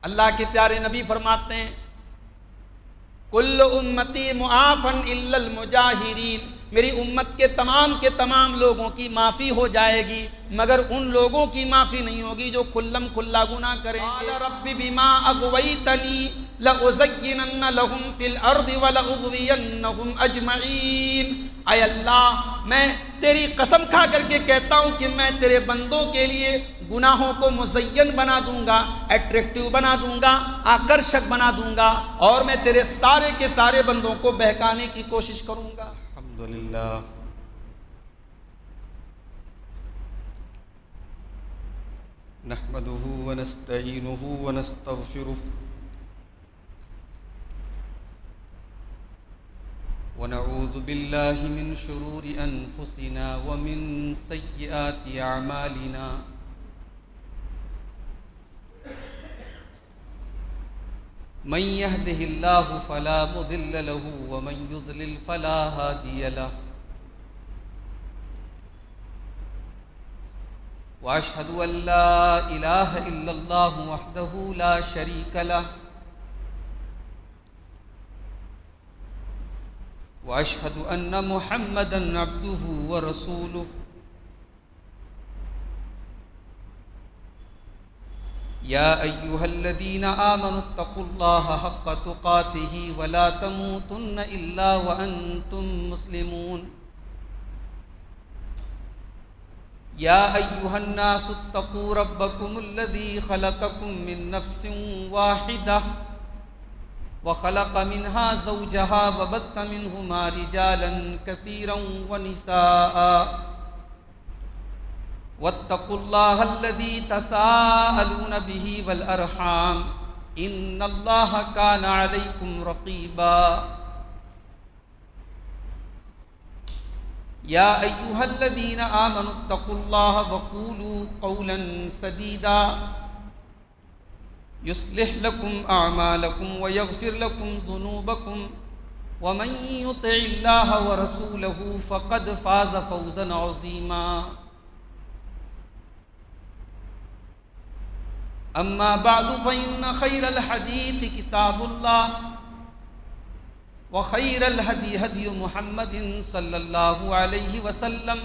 اللہ کے پیارے نبی فرماتے ہیں کل امتی معافن الا المجاہرین، میری امت کے تمام لوگوں کی معافی ہو جائے گی مگر ان لوگوں کی معافی نہیں ہوگی جو کھلم کھلا گناہ کریں گے۔ قال رب بما اغویتنی لأزینن لہم فی الارض ولأغوینہم اجمعین، اے اللہ میں تیری قسم کھا کر کے کہتا ہوں کہ میں تیرے بندوں کے لیے گناہوں کو مزین بنا دوں گا، اٹریکٹیو بنا دوں گا، آکرشک بنا دوں گا، اور میں تیرے سارے کے سارے بندوں کو بہکانے کی کوشش کروں گا۔ الحمدللہ۔ نحمده ونستعینه ونستغفره ونعوذ باللہ من شرور انفسنا ومن سیئات اعمالنا، من يهده الله فلا مضل له ومن يضلل فلا هادي له، واشهد ان لا اله الا الله وحده لا شريك له، واشهد ان محمدا عبده ورسوله، يا أيها الذين آمنوا اتقوا الله حق تقاته ولا تموتن إلا وأنتم مسلمون، يا أيها الناس اتقوا ربكم الذي خلقكم من نفس واحدة وخلق منها زوجها وبث منهما رجالا كثيرا ونساء، واتقوا الله الذي تساءلون به والأرحام إن الله كان عليكم رقيبا، يا أيها الذين آمنوا اتقوا الله وقولوا قولا سديدا يصلح لكم أعمالكم ويغفر لكم ذنوبكم، ومن يطع الله ورسوله فقد فاز فوزا عظيما، أما بعد فإن خير الحديث كتاب الله، وخير الهدي هدي محمد صلى الله عليه وسلم،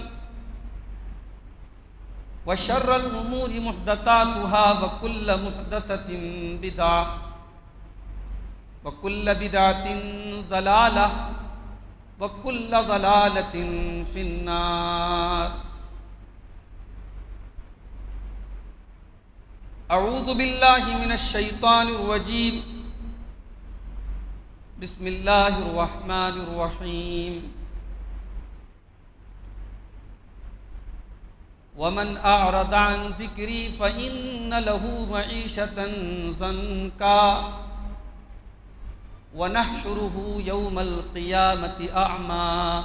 وشر الأمور محدثاتها وكل محدثة بدعة وكل بدعة ضلالة وكل ضلالة في النار۔ اعوذ باللہ من الشیطان الرجیم، بسم اللہ الرحمن الرحیم، ومن اعرض عن ذکری فإن له معیشة ضنکا ونحشره یوم القیامة اعمی،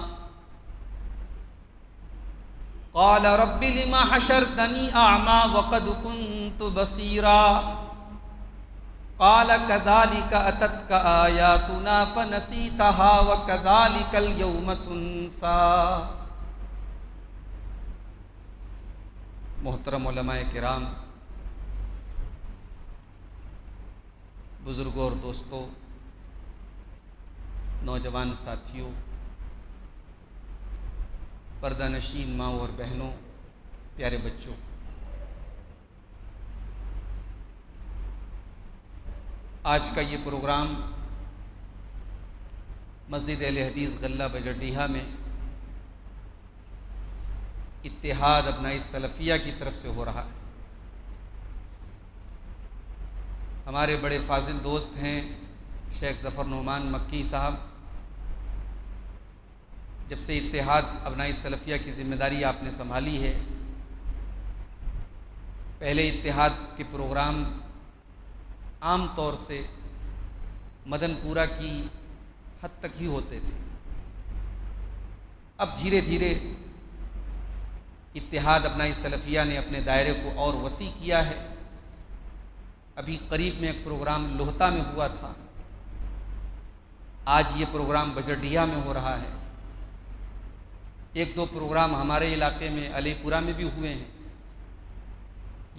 قال رب لما حشرتني أعمى وقد كنت بصيرا، قال كذلك أتتك آياتنا فنسيتها وكذلك اليوم تنسى۔ محترم علماء کرام، بزرگوں اور دوستوں، نوجوان ساتھیوں، پردہ نشین ماں اور بہنوں، پیارے بچوں، آج کا یہ پروگرام مسجد اہل حدیث غلہ بجردیہا میں اتحاد ابناء السلفیہ کی طرف سے ہو رہا ہے۔ ہمارے بڑے فاضل دوست ہیں شیخ ظفر نعمان مکی صاحب، جب سے اتحاد ابناء السلفیہ کی ذمہ داری آپ نے سنبھالی ہے، پہلے اتحاد کے پروگرام عام طور سے مدن پورہ کی حد تک ہی ہوتے تھے، اب دھیرے دھیرے اتحاد ابناء السلفیہ نے اپنے دائرے کو اور وسیع کیا ہے۔ ابھی قریب میں ایک پروگرام لوہتا میں ہوا تھا، آج یہ پروگرام بجردیہا میں ہو رہا ہے، ایک دو پروگرام ہمارے علاقے میں علی پورہ میں بھی ہوئے ہیں۔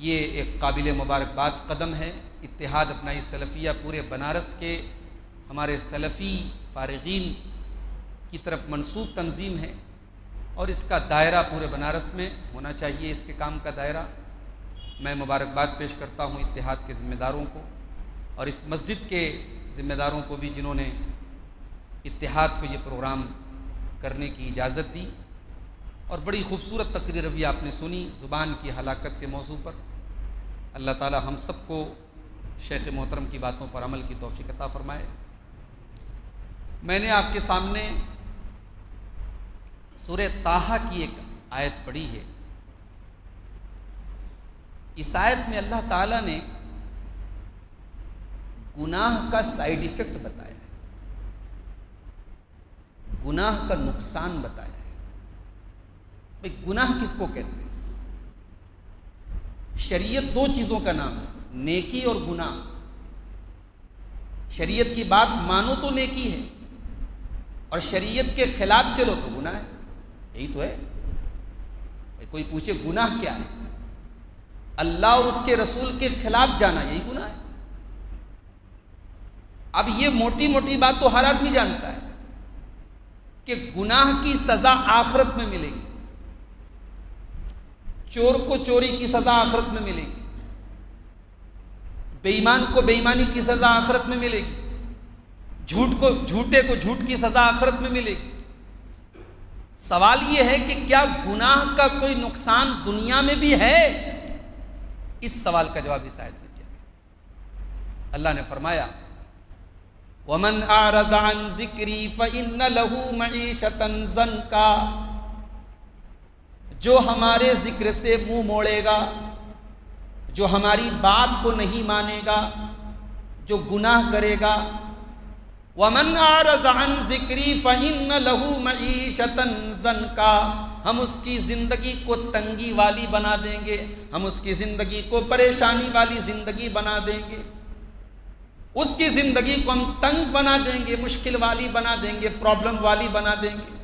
یہ ایک قابل مبارکباد قدم ہے اتحاد اپنائی سلفیہ پورے بنارس کے ہمارے سلفی فارغین کی طرف منسوب تنظیم ہے، اور اس کا دائرہ پورے بنارس میں ہونا چاہیے، اس کے کام کا دائرہ۔ میں مبارکباد پیش کرتا ہوں اتحاد کے ذمہ داروں کو اور اس مسجد کے ذمہ داروں کو بھی، جنہوں نے اتحاد کو یہ پروگرام کرنے کی اجازت دی، اور بڑی خوبصورت تقریر بھی آپ نے سنی زبان کی ہلاکت کے موضوع پر۔ اللہ تعالی ہم سب کو شیخ محترم کی باتوں پر عمل کی توفیق عطا فرمائے۔ میں نے آپ کے سامنے سورہ طٰہٰ کی ایک آیت پڑھی ہے۔ اس آیت میں اللہ تعالیٰ نے گناہ کا سائیڈ ایفیکٹ بتایا ہے، گناہ کا نقصان بتایا ہے۔ بھئی گناہ کس کو کہتے ہیں؟ شریعت دو چیزوں کا نام ہے، نیکی اور گناہ۔ شریعت کی بات مانو تو نیکی ہے، اور شریعت کے خلاف چلو تو گناہ ہے۔ یہی تو ہے۔ کوئی پوچھے گناہ کیا ہے؟ اللہ اور اس کے رسول کے خلاف جانا، یہی گناہ ہے۔ اب یہ موٹی موٹی بات تو ہر آدمی جانتا ہے کہ گناہ کی سزا آخرت میں ملے گی، چور کو چوری کی سزا آخرت میں ملے گی، بے ایمان کو بے ایمانی کی سزا آخرت میں ملے گی، جھوٹے کو جھوٹ کی سزا آخرت میں ملے گی۔ سوال یہ ہے کہ کیا گناہ کا کوئی نقصان دنیا میں بھی ہے؟ اس سوال کا جواب اس آیت میں دیا گیا۔ اللہ نے فرمایا وَمَنْ أَعْرَضَ عَنْ ذِكْرِي فَإِنَّ لَهُ مَعِيشَةً ضَنْكًا، جو ہمارے ذکر سے منہ موڑے گا، جو ہماری بات کو نہیں مانے گا، جو گناہ کرے گا، وَمَنْ أَعْرَضَ عَنْ ذِكْرِي فَإِنَّ لَهُ مَعِيشَةً ضَنْكًا، ہم اس کی زندگی کو تنگی والی بنا دیں گے، ہم اس کی زندگی کو پریشانی والی زندگی بنا دیں گے، اس کی زندگی کو ہم تنگ بنا دیں گے، مشکل والی بنا دیں گے، پرابلم والی بنا دیں گے۔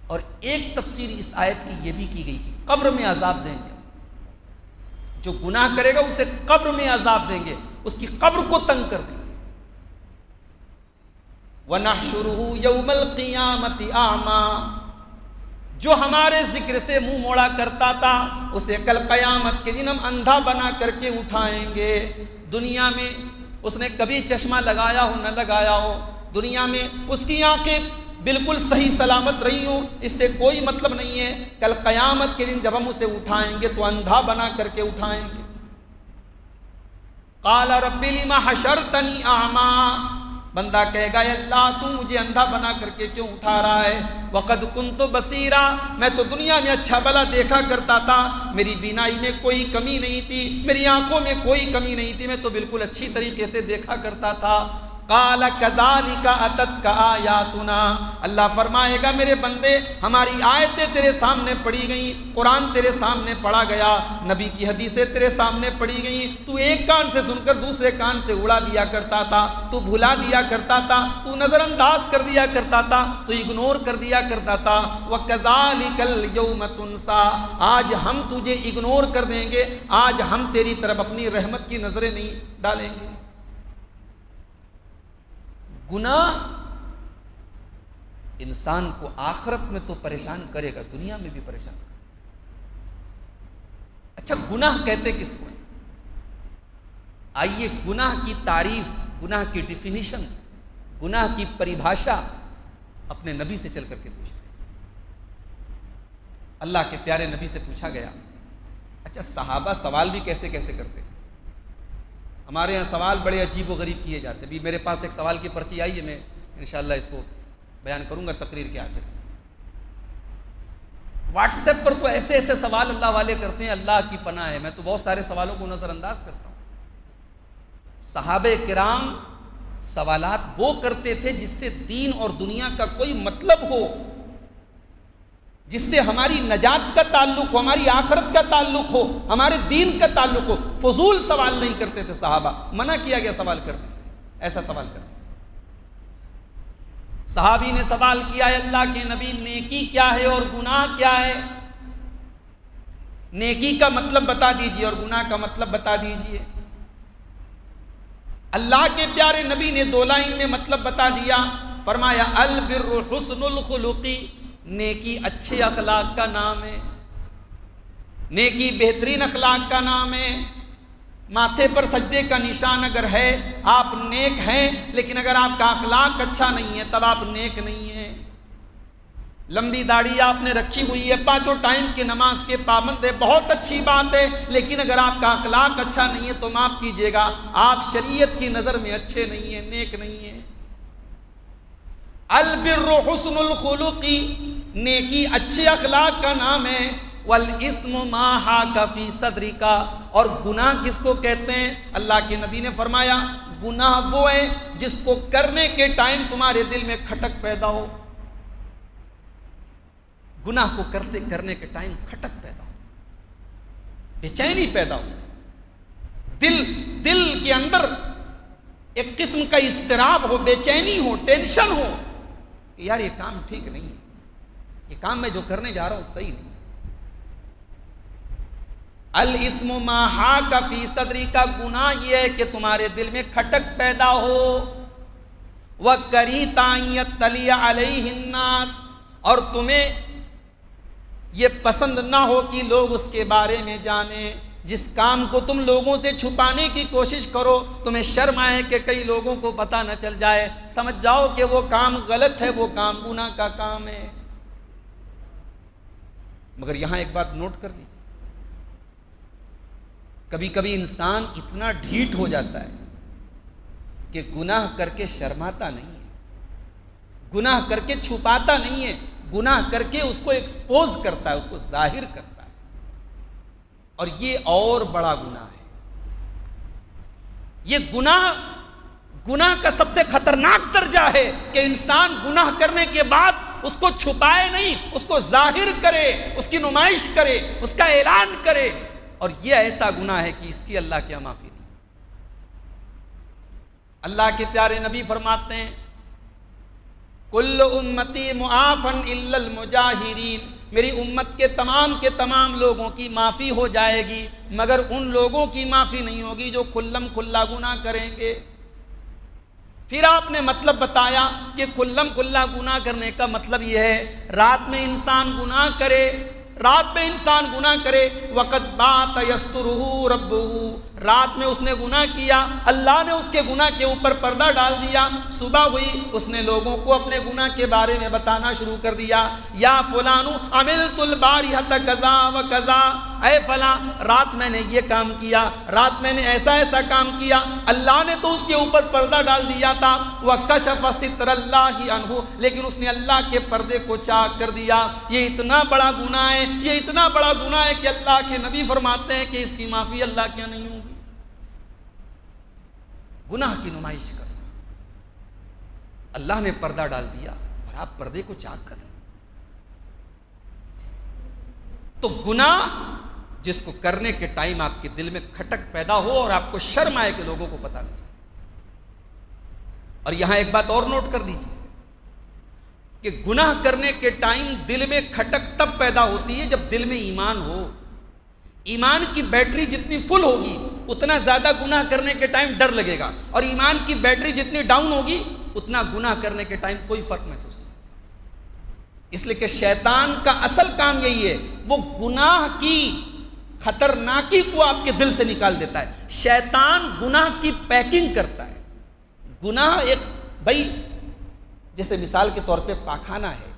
اور ایک تفسیر اس آیت کی یہ بھی کی گئی کہ قبر میں عذاب دیں گے، جو گناہ کرے گا اسے قبر میں عذاب دیں گے، اس کی قبر کو تنگ کر دیں گے۔ وَنَحْشُرُهُ يَوْمَ الْقِيَامَةِ أَعْمَى، جو ہمارے ذکر سے منہ موڑا کرتا تھا اسے کل قیامت کے دن ہم اندھا بنا کر کے اٹھائیں گے۔ دنیا میں اس نے کبھی چشمہ لگایا ہو نہ لگایا ہو، دنیا میں اس کی آنکھیں بالکل صحیح سلامت رہی ہوں، اس سے کوئی مطلب نہیں ہے۔ کل قیامت کے دن جب ہم اسے اٹھائیں گے تو اندھا بنا کر کے اٹھائیں گے۔ قال رب لم حشرتنی اعمی، بندہ کہے گا اے اللہ تو مجھے اندھا بنا کر کے کیوں اٹھا رہا ہے؟ وقد کنت بصیرا، میں تو دنیا میں اچھا بھلا دیکھا کرتا تھا، میری بینائی میں کوئی کمی نہیں تھی، میری آنکھوں میں کوئی کمی نہیں تھی، میں تو بالکل اچھی طریقے سے دیکھا کرتا تھا۔ قال کذالک اتتک آیاتنا، اللہ فرمائے گا میرے بندے ہماری آیتیں تیرے سامنے پڑھی گئیں، قرآن تیرے سامنے پڑھا گیا، نبی کی حدیثیں تیرے سامنے پڑھی گئیں، تو ایک کان سے سن کر دوسرے کان سے اڑا دیا کرتا تھا، تو بھلا دیا کرتا تھا، تو نظر انداز کر دیا کرتا تھا، تو اگنور کر دیا کرتا تھا۔ وَكَذَلِكَ الْيَوْمَ تُنْسَى، آج ہم تجھے اگنور کر دیں گے، آج ہم تیری طرف اپنی رحمت کی نظریں نہیں ڈالیں گے۔ گناہ انسان کو آخرت میں تو پریشان کرے گا، دنیا میں بھی پریشان کرے گا۔ اچھا گناہ کہتے کس کو ہیں؟ آئیے گناہ کی تعریف، گناہ کی ڈیفینیشن، گناہ کی پریبھاشا اپنے نبی سے چل کر کے پوچھتے ہیں۔ اللہ کے پیارے نبی سے پوچھا گیا۔ اچھا صحابہ سوال بھی کیسے کیسے کرتے ہیں؟ ہمارے ہاں سوال بڑے عجیب و غریب کیے جاتے ہیں۔ بھی میرے پاس ایک سوال کی پرچی آئی ہے، میں انشاءاللہ اس کو بیان کروں گا تقریر کے آخر۔ واٹس ایپ پر تو ایسے ایسے سوال اللہ والے کرتے ہیں، اللہ کی پناہ ہے، میں تو بہت سارے سوالوں کو نظر انداز کرتا ہوں۔ صحابہ کرام سوالات وہ کرتے تھے جس سے دین اور دنیا کا کوئی مطلب ہو، جس سے ہماری نجات کا تعلق ہو، ہماری آخرت کا تعلق ہو، ہمارے دین کا تعلق ہو۔ فضول سوال نہیں کرتے تھے صحابہ، منع کیا گیا سوال کرنے سے، ایسا سوال کرنے سے۔ صحابی نے سوال کیا ہے اللہ کے نبی نیکی کیا ہے اور گناہ کیا ہے؟ نیکی کا مطلب بتا دیجئے اور گناہ کا مطلب بتا دیجئے۔ اللہ کے پیارے نبی نے 2 لائن میں مطلب بتا دیا، فرمایا البر حسن الخلقی، نیکی اچھے اخلاق کا نام ہے، نیکی بہترین اخلاق کا نام ہے۔ ماتھے پر سجدے کا نشان اگر ہے آپ نیک ہیں، لیکن اگر آپ کا اخلاق اچھا نہیں ہے تب آپ نیک نہیں ہیں۔ لمبی داڑھی آپ نے رکھی ہوئی ہے، 5 ٹائم کی نماز کے پابند ہے، بہت اچھی بات ہے، لیکن اگر آپ کا اخلاق اچھا نہیں ہے تو معاف کیجیے گا آپ شریعت کی نظر میں اچھے نہیں ہیں، نیک نہیں ہیں۔ البر حسن الخلقی، نیکی اچھے اخلاق کا نام ہے۔ والاسم ما حاک فی صدرک، اور گناہ کس کو کہتے ہیں؟ اللہ کے نبی نے فرمایا گناہ وہ ہے جس کو کرنے کے ٹائم تمہارے دل میں کھٹک پیدا ہو، گناہ کو کرنے کے ٹائم کھٹک پیدا ہو، بے چینی پیدا ہو، دل کے اندر ایک قسم کا اضطراب ہو، بے چینی ہو، ٹینشن ہو کہ یار یہ کام ٹھیک نہیں ہے، یہ کام میں جو کرنے جا رہا ہوں صحیح نہیں۔ الاسم ما حاک فی صدرک، گناہ یہ ہے کہ تمہارے دل میں کھٹک پیدا ہو۔ وَكَرِهْتَ أَن يَطَّلِعَ عَلَيْهِ النَّاسُ، اور تمہیں یہ پسند نہ ہو کہ لوگ اس کے بارے میں جانیں، جس کام کو تم لوگوں سے چھپانے کی کوشش کرو تمہیں شرم آئے کہ کئی لوگوں کو پتہ نہ چل جائے، سمجھ جاؤ کہ وہ کام غلط ہے، وہ کام گناہ کا کام ہے۔ مگر یہاں ایک بات نوٹ کر لیجیے، کبھی کبھی انسان اتنا ڈھیٹ ہو جاتا ہے کہ گناہ کر کے شرماتا نہیں ہے، گناہ کر کے چھپاتا نہیں ہے، گناہ کر کے اس کو ایکسپوز کرتا ہے، اس کو ظاہر کرتا ہے، اور یہ اور بڑا گناہ ہے۔ یہ گناہ کا سب سے خطرناک درجہ ہے کہ انسان گناہ کرنے کے بعد اس کو چھپائے نہیں، اس کو ظاہر کرے، اس کی نمائش کرے، اس کا اعلان کرے، اور یہ ایسا گناہ ہے کہ اس کی اللہ کے یہاں معافی نہیں۔ اللہ کے پیارے نبی فرماتے ہیں کل امتی معافن الا المجاہرین، میری امت کے تمام لوگوں کی معافی ہو جائے گی مگر ان لوگوں کی معافی نہیں ہوگی جو کھلم کھلا گناہ کریں گے۔ پھر آپ نے مطلب بتایا کہ کھلم کھلا گناہ کرنے کا مطلب یہ ہے رات میں انسان گناہ کرے، وقت بات یسترہ ربہ، رات میں اس نے گناہ کیا، اللہ نے اس کے گناہ کے اوپر پردہ ڈال دیا، صبح ہوئی اس نے لوگوں کو اپنے گناہ کے بارے میں بتانا شروع کر دیا، یا فلانو عملت البارحۃ کذا و کذا، اے فلاں رات میں نے یہ کام کیا، رات میں نے ایسا کام کیا، اللہ نے تو اس کے اوپر پردہ ڈال دیا تھا، وَكَشَفَ سِتْرَ اللَّهِ عَنْهُ، لیکن اس نے اللہ کے پردے کو چاک کر دیا۔ یہ اتنا بڑا گناہ ہے، یہ اتنا بڑا گناہ ہے کہ اللہ کے نبی فرماتے ہیں کہ اس کی معافی اللہ کیا نہیں ہوگی۔ گناہ کی نمائش کرنا، اللہ نے پردہ ڈال دیا اور آپ پردے کو چاک کریں، تو گناہ جس کو کرنے کے ٹائم آپ کے دل میں کھٹک پیدا ہو اور آپ کو شرم آئے کہ لوگوں کو پتہ نہیں چلے۔ اور یہاں ایک بات اور نوٹ کر لیجیے کہ گناہ کرنے کے ٹائم دل میں کھٹک تب پیدا ہوتی ہے جب دل میں ایمان ہو۔ ایمان کی بیٹری جتنی فل ہوگی اتنا زیادہ گناہ کرنے کے ٹائم ڈر لگے گا، اور ایمان کی بیٹری جتنی ڈاؤن ہوگی اتنا گناہ کرنے کے ٹائم کوئی فرق محسوس نہیں۔ اس لیے کہ شیطان کا اصل کام یہی ہے، وہ گناہ کی خطرناکی کو آپ کے دل سے نکال دیتا ہے۔ شیطان گناہ کی پیکنگ کرتا ہے۔ گناہ ایک بھائی جیسے مثال کے طور پہ پاخانہ ہے،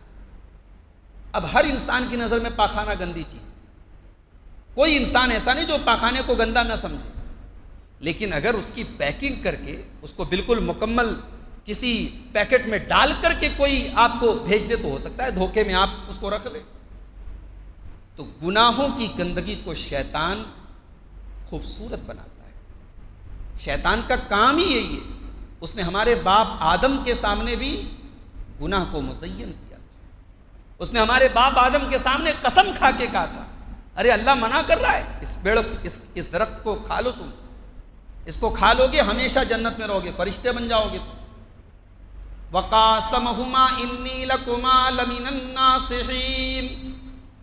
اب ہر انسان کی نظر میں پاخانہ گندی چیز ہے، کوئی انسان ایسا نہیں جو پاخانے کو گندا نہ سمجھے، لیکن اگر اس کی پیکنگ کر کے اس کو بالکل مکمل کسی پیکٹ میں ڈال کر کے کوئی آپ کو بھیج دے تو ہو سکتا ہے دھوکے میں آپ اس کو رکھ لیں۔ تو گناہوں کی گندگی کو شیطان خوبصورت بناتا ہے۔ شیطان کا کام ہی یہی ہے، اس نے ہمارے باپ آدم کے سامنے بھی گناہ کو مزین کیا تھا، اس نے ہمارے باپ آدم کے سامنے قسم کھا کے کہا تھا ارے اللہ منع کر رہا ہے، اس درخت کو کھا لو، تم اس کو کھا لو گے ہمیشہ جنت میں رہو گے، فرشتے بن جاؤ گے تم۔ وَقَاسَمَهُمَا إِنِّي لَكُمَا لَمِنَ النَّاصِحِينَ،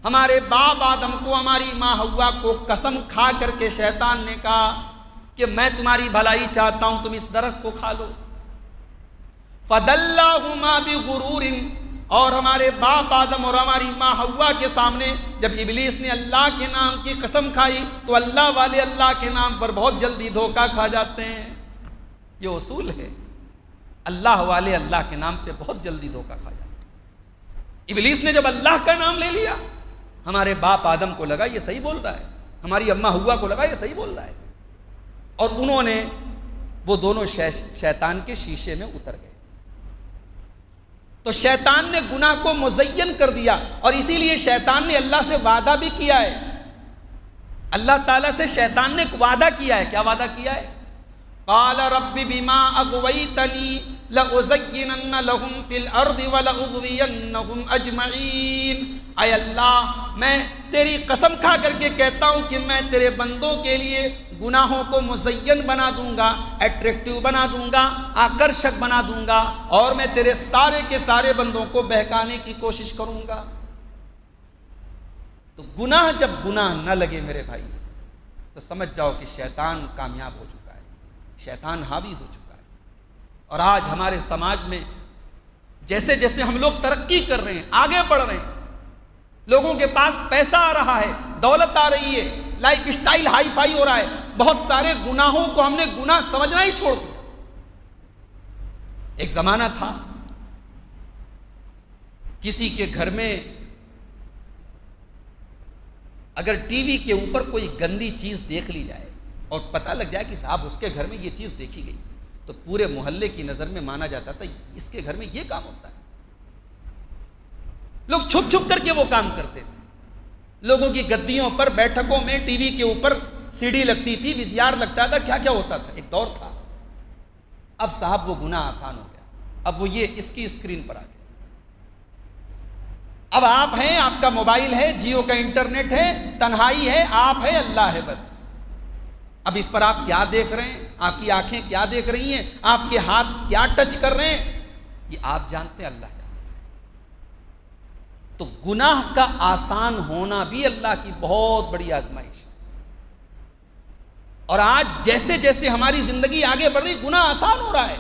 ہمارے باپ آدم کو، ہماری ماں حوا کو قسم کھا کر کے شیطان نے کہا کہ میں تمہاری بھلائی چاہتا ہوں، تم اس درخت کو کھا لو۔ فَدَلَّاهُمَا بِغُرُورٍ، اور ہمارے باپ آدم اور ہماری ماں حوا کے سامنے جب ابلیس نے اللہ کے نام کی قسم کھائی تو اللہ والے اللہ کے نام پر بہت جلدی دھوکہ کھا جاتے ہیں۔ یہ اصول ہے، اللہ والے اللہ کے نام پہ بہت جلدی دھوکہ کھا جاتے ہیں۔ ابلیس نے جب اللہ کا نام لے لیا، ہمارے باپ آدم کو لگا یہ صحیح بول رہا ہے، ہماری اماں حوا کو لگا یہ صحیح بول رہا ہے، اور انہوں نے وہ دونوں شیطان کے شیشے میں اتر گئے۔ تو شیطان نے گناہ کو مزین کر دیا، اور اسی لیے شیطان نے اللہ سے وعدہ بھی کیا ہے۔ اللہ تعالیٰ سے شیطان نے ایک وعدہ کیا ہے۔ کیا وعدہ کیا ہے؟ قال رب بما اغویتنی لأزینن لہم فی الارض ولأغوینہم اجمعین۔ اے اللہ، میں تیری قسم کھا کر کے کہتا ہوں کہ میں تیرے بندوں کے لیے گناہوں کو مزین بنا دوں گا، اٹریکٹیو بنا دوں گا، آکرشک بنا دوں گا، اور میں تیرے سارے کے سارے بندوں کو بہکانے کی کوشش کروں گا۔ تو گناہ جب گناہ نہ لگے میرے بھائی تو سمجھ جاؤ کہ شیطان کامیاب ہو چکا ہے، شیطان حاوی ہو چکا ہے۔ اور آج ہمارے سماج میں جیسے جیسے ہم لوگ ترقی کر رہے ہیں، آگے بڑھ رہے ہیں، لوگوں کے پاس پیسہ آ رہا ہے، دولت آ رہی ہے، لائف اسٹائل ہائی فائی ہو رہا ہے، بہت سارے گناہوں کو ہم نے گناہ سمجھنا ہی چھوڑ دیا۔ ایک زمانہ تھا کسی کے گھر میں اگر ٹی وی کے اوپر کوئی گندی چیز دیکھ لی جائے اور پتہ لگ جائے کہ صاحب اس کے گھر میں یہ چیز دیکھی گئی، تو پورے محلے کی نظر میں مانا جاتا تھا اس کے گھر میں یہ کام ہوتا ہے۔ لوگ چھپ چھپ کر کے وہ کام کرتے تھے۔ لوگوں کی گدیوں پر، بیٹھکوں میں ٹی وی کے اوپر سی ڈی لگتی تھی، وی سی آر لگتا تھا، کیا کیا ہوتا تھا، ایک دور تھا۔ اب صاحب وہ گناہ آسان ہو گیا، اب وہ یہ اس کی اسکرین پر آ گیا۔ اب آپ ہیں، آپ کا موبائل ہے، جیو کا انٹرنیٹ ہے، تنہائی ہے، آپ ہے، اللہ ہے، بس۔ اب اس پر آپ کیا دیکھ رہے ہیں، آپ کی آنکھیں کیا دیکھ رہی ہیں، آپ کے ہاتھ کیا ٹچ کر رہے ہیں، یہ آپ جانتے ہیں، اللہ جانتے ہیں۔ تو گناہ کا آسان ہونا بھی اللہ کی بہت بڑی آزمائش ہے۔ اور آج جیسے جیسے ہماری زندگی آگے بڑھ رہی، گناہ آسان ہو رہا ہے۔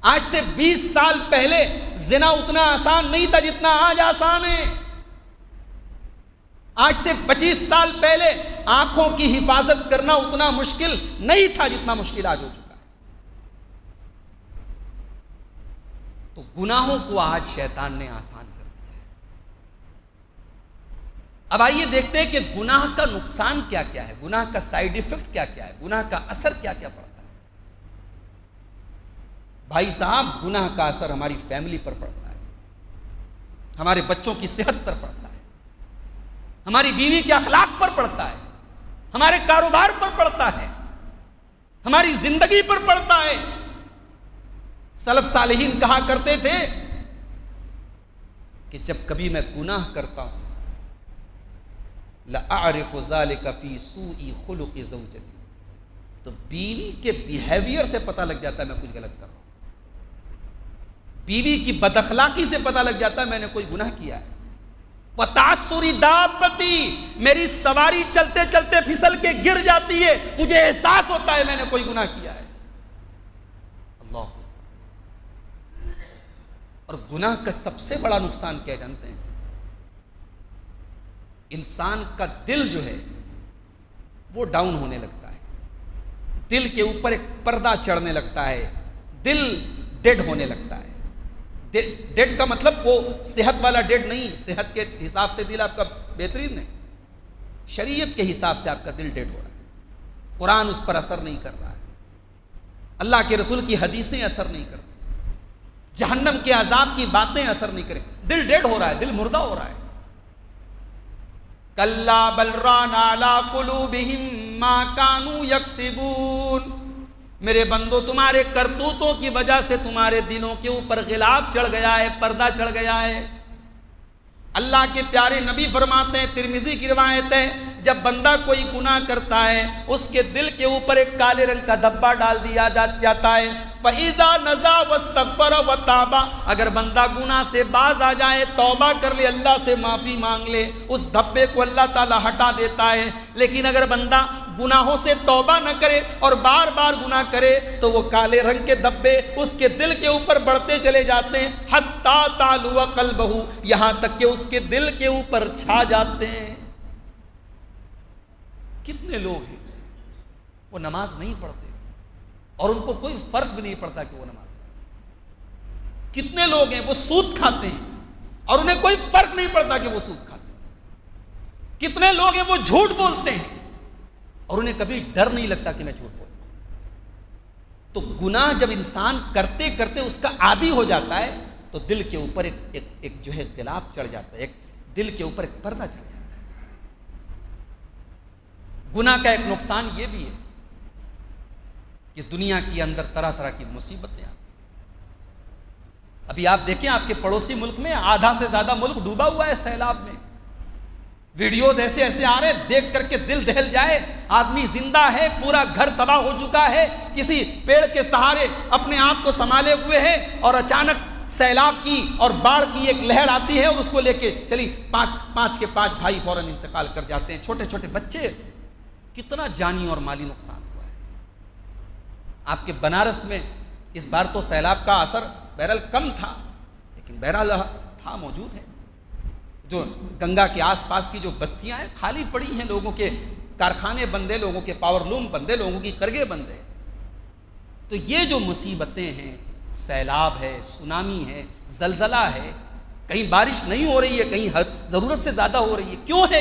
آج سے 20 سال پہلے زنا اتنا آسان نہیں تھا جتنا آج آسان ہے۔ آج سے 25 سال پہلے آنکھوں کی حفاظت کرنا اتنا مشکل نہیں تھا جتنا مشکل آج ہو چکا ہے۔ تو گناہوں کو آج شیطان نے آسان کر دیا ہے۔ اب آئیے دیکھتے ہیں کہ گناہ کا نقصان کیا کیا ہے، گناہ کا سائیڈ ایفیکٹ کیا کیا ہے، گناہ کا اثر کیا کیا پڑتا ہے۔ بھائی صاحب، گناہ کا اثر ہماری فیملی پر پڑتا ہے، ہمارے بچوں کی صحت پر پڑتا ہے، ہماری بیوی کے اخلاق پر پڑتا ہے، ہمارے کاروبار پر پڑتا ہے، ہماری زندگی پر پڑتا ہے۔ سلف صالحین کہا کرتے تھے کہ جب کبھی میں گناہ کرتا ہوں لَأَعْرِفُ ذَلِكَ فِي سُوءِ خُلُقِ زَوْجَتِي، تو بیوی کے بیہیویئر سے پتہ لگ جاتا ہے میں کچھ غلط کر رہا ہوں، بیوی کی بد اخلاقی سے پتہ لگ جاتا ہے میں نے کوئی گناہ کیا ہے۔ وَتَعَثُّرِ دَابَّتِي، میری سواری چلتے چلتے پھسل کے گر جاتی ہے، مجھے احساس ہوتا ہے میں نے کوئی گناہ کیا ہے۔ اللہ۔ اور گناہ کا سب سے بڑا نقصان کیا جانتے ہیں؟ انسان کا دل جو ہے وہ ڈاؤن ہونے لگتا ہے، دل کے اوپر ایک پردہ چڑھنے لگتا ہے، دل ڈیڈ ہونے لگتا ہے۔ ڈیڈ کا مطلب وہ صحت والا ڈیڈ نہیں، صحت کے حساب سے دل آپ کا بہترین ہے، شریعت کے حساب سے آپ کا دل ڈیڈ ہو رہا ہے، قرآن اس پر اثر نہیں کر رہا ہے، اللہ کے رسول کی حدیثیں اثر نہیں کرتی، جہنم کے عذاب کی باتیں اثر نہیں کریں، دل ڈیڈ ہو رہا ہے، دل مردہ ہو رہا ہے۔ کَلَّا بَلْ رَانَ عَلَىٰ قُلُوبِهِمْ مَا كَانُوا يَكْسِبُونَ، میرے بندو تمہارے کرتوتوں کی وجہ سے تمہارے دلوں کے اوپر غلاف چڑھ گیا ہے، پردہ چڑھ گیا ہے۔ اللہ کے پیارے نبی فرماتے ہیں، ترمذی کی روایت ہے، جب بندہ کوئی گناہ کرتا ہے اس کے دل کے اوپر ایک کالے رنگ کا دھبا ڈال دیا جاتا ہے، فَإِذَا نَزَا وَاسْتَغْفَرَ وَتَابَ، اگر بندہ گناہ سے باز آ جائے، توبہ کر لے، اللہ سے معافی مانگ لے، اس دھبے کو اللہ تعالیٰ ہٹا دیتا ہے۔ لیکن اگر بندہ گناہوں سے توبہ نہ کرے اور بار بار گناہ کرے تو وہ کالے رنگ کے دبے اس کے دل کے اوپر بڑھتے چلے جاتے ہیں، حتی تعلو قلبہ، یہاں تک کہ اس کے دل کے اوپر چھا جاتے ہیں۔ کتنے لوگ ہیں وہ نماز نہیں پڑھتے اور ان کو کوئی فرق بھی نہیں پڑتا کہ وہ نماز پڑھتے۔ کتنے لوگ ہیں وہ سود کھاتے ہیں اور انہیں کوئی فرق نہیں پڑتا کہ وہ سود کھاتے ہیں۔ کتنے لوگ ہیں وہ جھوٹ بولتے ہیں اور انہیں کبھی ڈر نہیں لگتا کہ میں جھوٹ بولوں۔ تو گناہ جب انسان کرتے کرتے اس کا عادی ہو جاتا ہے تو دل کے اوپر ایک جو ہے غلاف چڑھ جاتا ہے، ایک دل کے اوپر ایک پردہ چڑھ جاتا ہے۔ گناہ کا ایک نقصان یہ بھی ہے کہ دنیا کے اندر طرح طرح کی مصیبتیں آتی ہیں۔ ابھی آپ دیکھیں آپ کے پڑوسی ملک میں آدھا سے زیادہ ملک ڈوبا ہوا ہے سیلاب میں۔ ویڈیوز ایسے ایسے آ رہے دیکھ کر کے دل دہل جائے، آدمی زندہ ہے، پورا گھر تباہ ہو چکا ہے، کسی پیڑ کے سہارے اپنے آپ کو سنبھالے ہوئے ہے اور اچانک سیلاب کی اور باڑھ کی ایک لہر آتی ہے اور اس کو لے کے چلی پانچ کے پانچ بھائی فوراً انتقال کر جاتے ہیں، چھوٹے چھوٹے بچے۔ کتنا جانی اور مالی نقصان ہوا ہے۔ آپ کے بنارس میں اس بار تو سیلاب کا اثر بہرحال کم تھا، لیکن بہرحال تھا، موجود ہے۔ جو گنگا کے آس پاس کی جو بستیاں ہیں خالی پڑی ہیں، لوگوں کے کارخانے بندے، لوگوں کے پاور لوم بندے، لوگوں کی قرغے بندے۔ تو یہ جو مصیبتیں ہیں، سیلاب ہے، سونامی ہے، زلزلہ ہے، کہیں بارش نہیں ہو رہی ہے، کہیں ضرورت سے زیادہ ہو رہی ہے، کیوں ہے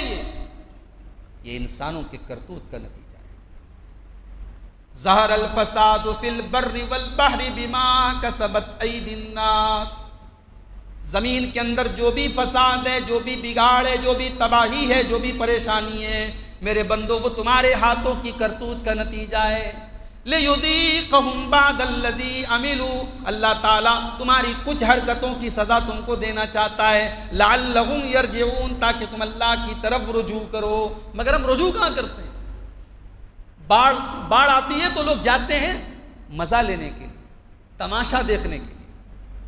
یہ انسانوں کے کرتوت کا نتیجہ ہے۔ ظہر الفساد فی البر والبحر بما کسبت ایدی الناس، زمین کے اندر جو بھی فساد ہے، جو بھی بگاڑ ہے، جو بھی تباہی ہے، جو بھی پریشانی ہے، میرے بندو وہ تمہارے ہاتھوں کی کرتوت کا نتیجہ ہے۔ لِيُذِيقَهُمْ بَعْدَ الَّذِي عَمِلُوا، اللہ تعالیٰ تمہاری کچھ حرکتوں کی سزا تم کو دینا چاہتا ہے۔ لَعَلَّهُمْ يَرْجِعُونَ، تاکہ تم اللہ کی طرف رجوع کرو۔ مگر ہم رجوع کہاں کرتے ہیں؟ باڑھ آتی ہے تو لوگ جاتے ہیں مزہ لینے کے لیے، تماشا دیکھنے کے لیے۔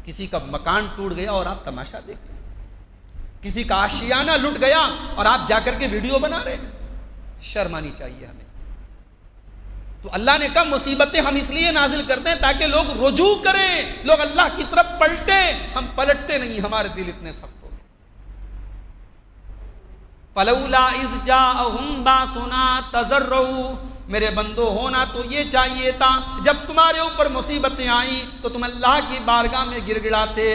کسی کا مکان ٹوٹ گیا اور آپ تماشا دیکھ رہے ہیں، کسی کا آشیانہ لٹ گیا اور آپ جا کر کے ویڈیو بنا رہے ہیں۔ شرم آنی چاہیے ہمیں۔ تو اللہ نے کہا مصیبتیں ہم اس لیے نازل کرتے ہیں تاکہ لوگ رجوع کریں، لوگ اللہ کی طرف پلٹیں۔ ہم پلٹتے نہیں، ہمارے دل اتنے سخت ہو گئے۔ فَلَوْلَا إِذْ جَاءَهُمْ بَأْسُنَا تَضَرَّعُوا، میرے بندو ہونا تو یہ چاہیے تھا جب تمہارے اوپر مصیبتیں آئیں تو تم اللہ کی بارگاہ میں گر گڑاتے۔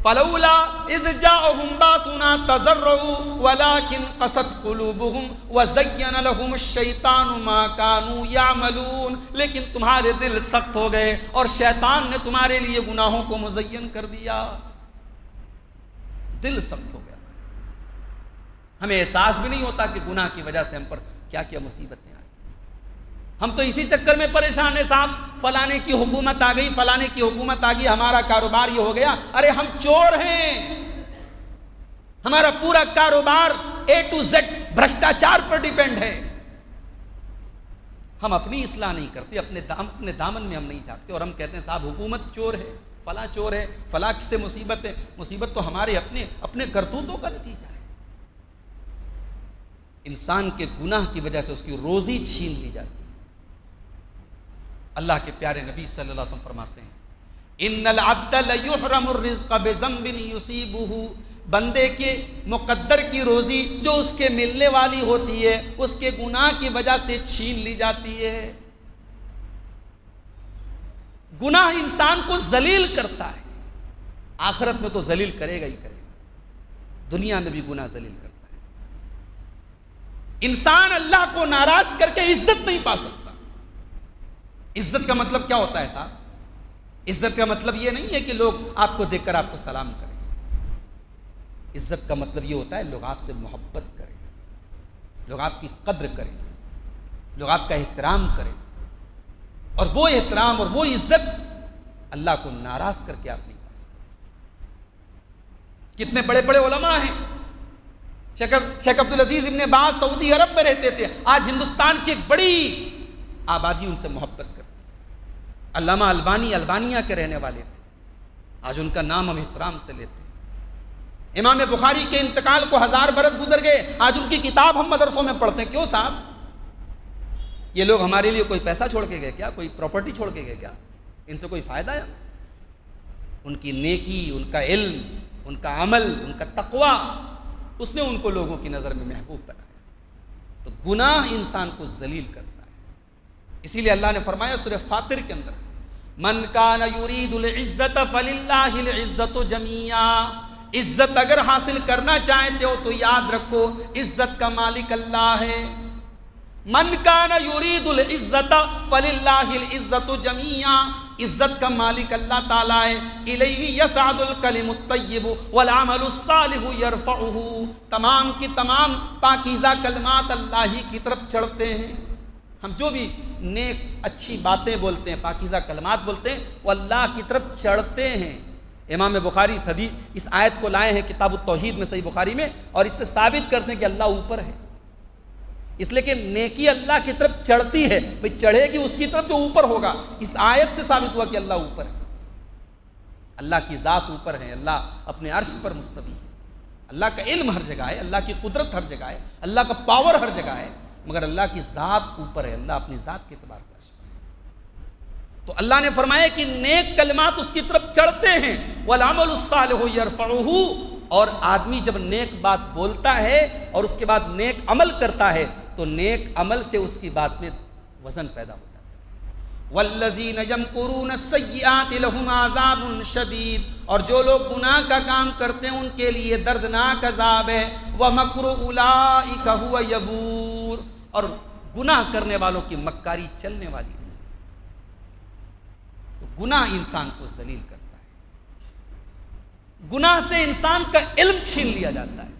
فلولا اذ جاءهم باسنا تضرعوا ولكن قست قلوبهم وزين لهم الشيطان ما كانوا يعملون، لیکن تمہارے دل سخت ہو گئے اور شیطان نے تمہارے لیے گناہوں کو مزین کر دیا۔ دل سخت ہو گیا، ہمیں احساس بھی نہیں ہوتا کہ گناہ کی وجہ سے ہم پر کیا کیا مصیبتیں آئی۔ ہم تو اسی چکر میں پریشان ہیں، صاحب فلانے کی حکومت آ گئی، فلانے کی حکومت آ گئی، ہمارا کاروبار یہ ہو گیا۔ ارے ہم چور ہیں، ہمارا پورا کاروبار A to Z بھرشٹاچار پر ڈیپینڈ ہے۔ ہم اپنی اصلاح نہیں کرتے، اپنے دامن میں ہم نہیں جھانکتے اور ہم کہتے ہیں صاحب حکومت چور ہے، فلاں چور ہے، فلاں سے مصیبت ہے۔ مصیبت تو ہمارے اپنے کرتوتوں کا نتیجہ ہے۔ انسان کے گناہ کی وجہ سے اس کی روزی چھین لی جاتی ہے۔ اللہ کے پیارے نبی صلی اللہ علیہ وسلم فرماتے ہیں ان العبد لیحرم الرزق بذنب یصیبہ، بندے کے مقدر کی روزی جو اس کے ملنے والی ہوتی ہے اس کے گناہ کی وجہ سے چھین لی جاتی ہے۔ گناہ انسان کو ذلیل کرتا ہے، آخرت میں تو ذلیل کرے گا ہی کرے گا، دنیا میں بھی گناہ ذلیل کرتا ہے۔ انسان اللہ کو ناراض کر کے عزت نہیں پا سکتا۔ عزت کا مطلب کیا ہوتا ہے صاحب؟ عزت کا مطلب یہ نہیں ہے کہ لوگ آپ کو دیکھ کر آپ کو سلام کریں۔ عزت کا مطلب یہ ہوتا ہے لوگ آپ سے محبت کریں، لوگ آپ کی قدر کریں، لوگ آپ کا احترام کریں، اور وہ احترام اور وہ عزت اللہ کو ناراض کر کے آپ نہیں پا سکتے۔ کتنے بڑے بڑے علماء ہیں، شیخ عبدالعزیز ابن باز سعودی عرب میں رہتے تھے، آج ہندوستان کی ایک بڑی آبادی ان سے محبت کرتی ہے۔ علامہ البانی البانیہ کے رہنے والے تھے، آج ان کا نام ہم احترام سے لیتے ہیں۔ امام بخاری کے انتقال کو 1000 برس گزر گئے، آج ان کی کتاب ہم مدرسوں میں پڑھتے ہیں۔ کیوں صاحب؟ یہ لوگ ہمارے لیے کوئی پیسہ چھوڑ کے گئے کیا؟ کوئی پراپرٹی چھوڑ کے گئے کیا؟ ان سے کوئی فائدہ ہے؟ ان کی نیکی، ان کا علم، ان کا عمل، ان کا تقویٰ، اس نے ان کو لوگوں کی نظر میں محبوب بنایا۔ تو گناہ انسان کو ذلیل کرتا ہے۔ اسی لیے اللہ نے فرمایا سورہ فاطر کے اندر، من کان یرید العزت فللہ العزت جمیعا، عزت اگر حاصل کرنا چاہتے ہو تو یاد رکھو عزت کا مالک اللہ ہے۔ من کان یرید العزت فللہ العزت جمیعا، عزت کا مالک اللہ تعالیٰ ہے۔ الیہ یصعد الکلم الطیب والعمل الصالح یرفعہ، تمام کی تمام پاکیزہ کلمات اللہ ہی کی طرف چڑھتے ہیں۔ ہم جو بھی نیک اچھی باتیں بولتے ہیں، پاکیزہ کلمات بولتے ہیں، وہ اللہ کی طرف چڑھتے ہیں۔ امام بخاری اس آیت کو لائے ہیں کتاب التوحید میں، صحیح بخاری میں، اور اس سے ثابت کرتے ہیں کہ اللہ اوپر ہے، اس لیے کہ نیکی اللہ کی طرف چڑھتی ہے، بھئی چڑھے گی اس کی طرف جو اوپر ہوگا۔ اس آیت سے ثابت ہوا کہ اللہ اوپر ہے، اللہ کی ذات اوپر ہے، اللہ اپنے عرش پر مستوی ہے، اللہ کا علم ہر جگہ ہے، اللہ کی قدرت ہر جگہ ہے، اللہ کا پاور ہر جگہ ہے، مگر اللہ کی ذات اوپر ہے، اللہ اپنی ذات کے اعتبار سے عرش پر ہے۔ تو اللہ نے فرمایا کہ نیک کلمات اس کی طرف چڑھتے ہیں، والعمل الصالح یرفعہ، اور آدمی جب نیک بات بولتا ہے اور اس کے بعد نیک عمل کرتا ہے تو نیک عمل سے اس کی بات میں وزن پیدا ہو جاتا ہے۔ والذین یمکرون السیئات لہم عذاب شدید، اور جو لوگ گناہ کا کام کرتے ہیں ان کے لیے دردناک عذاب ہے۔ ومکر اولئک ھو یبور، اور گناہ کرنے والوں کی مکاری چلنے والی نہیں۔ تو گناہ انسان کو ذلیل کرتا ہے، گناہ سے انسان کا علم چھین لیا جاتا ہے۔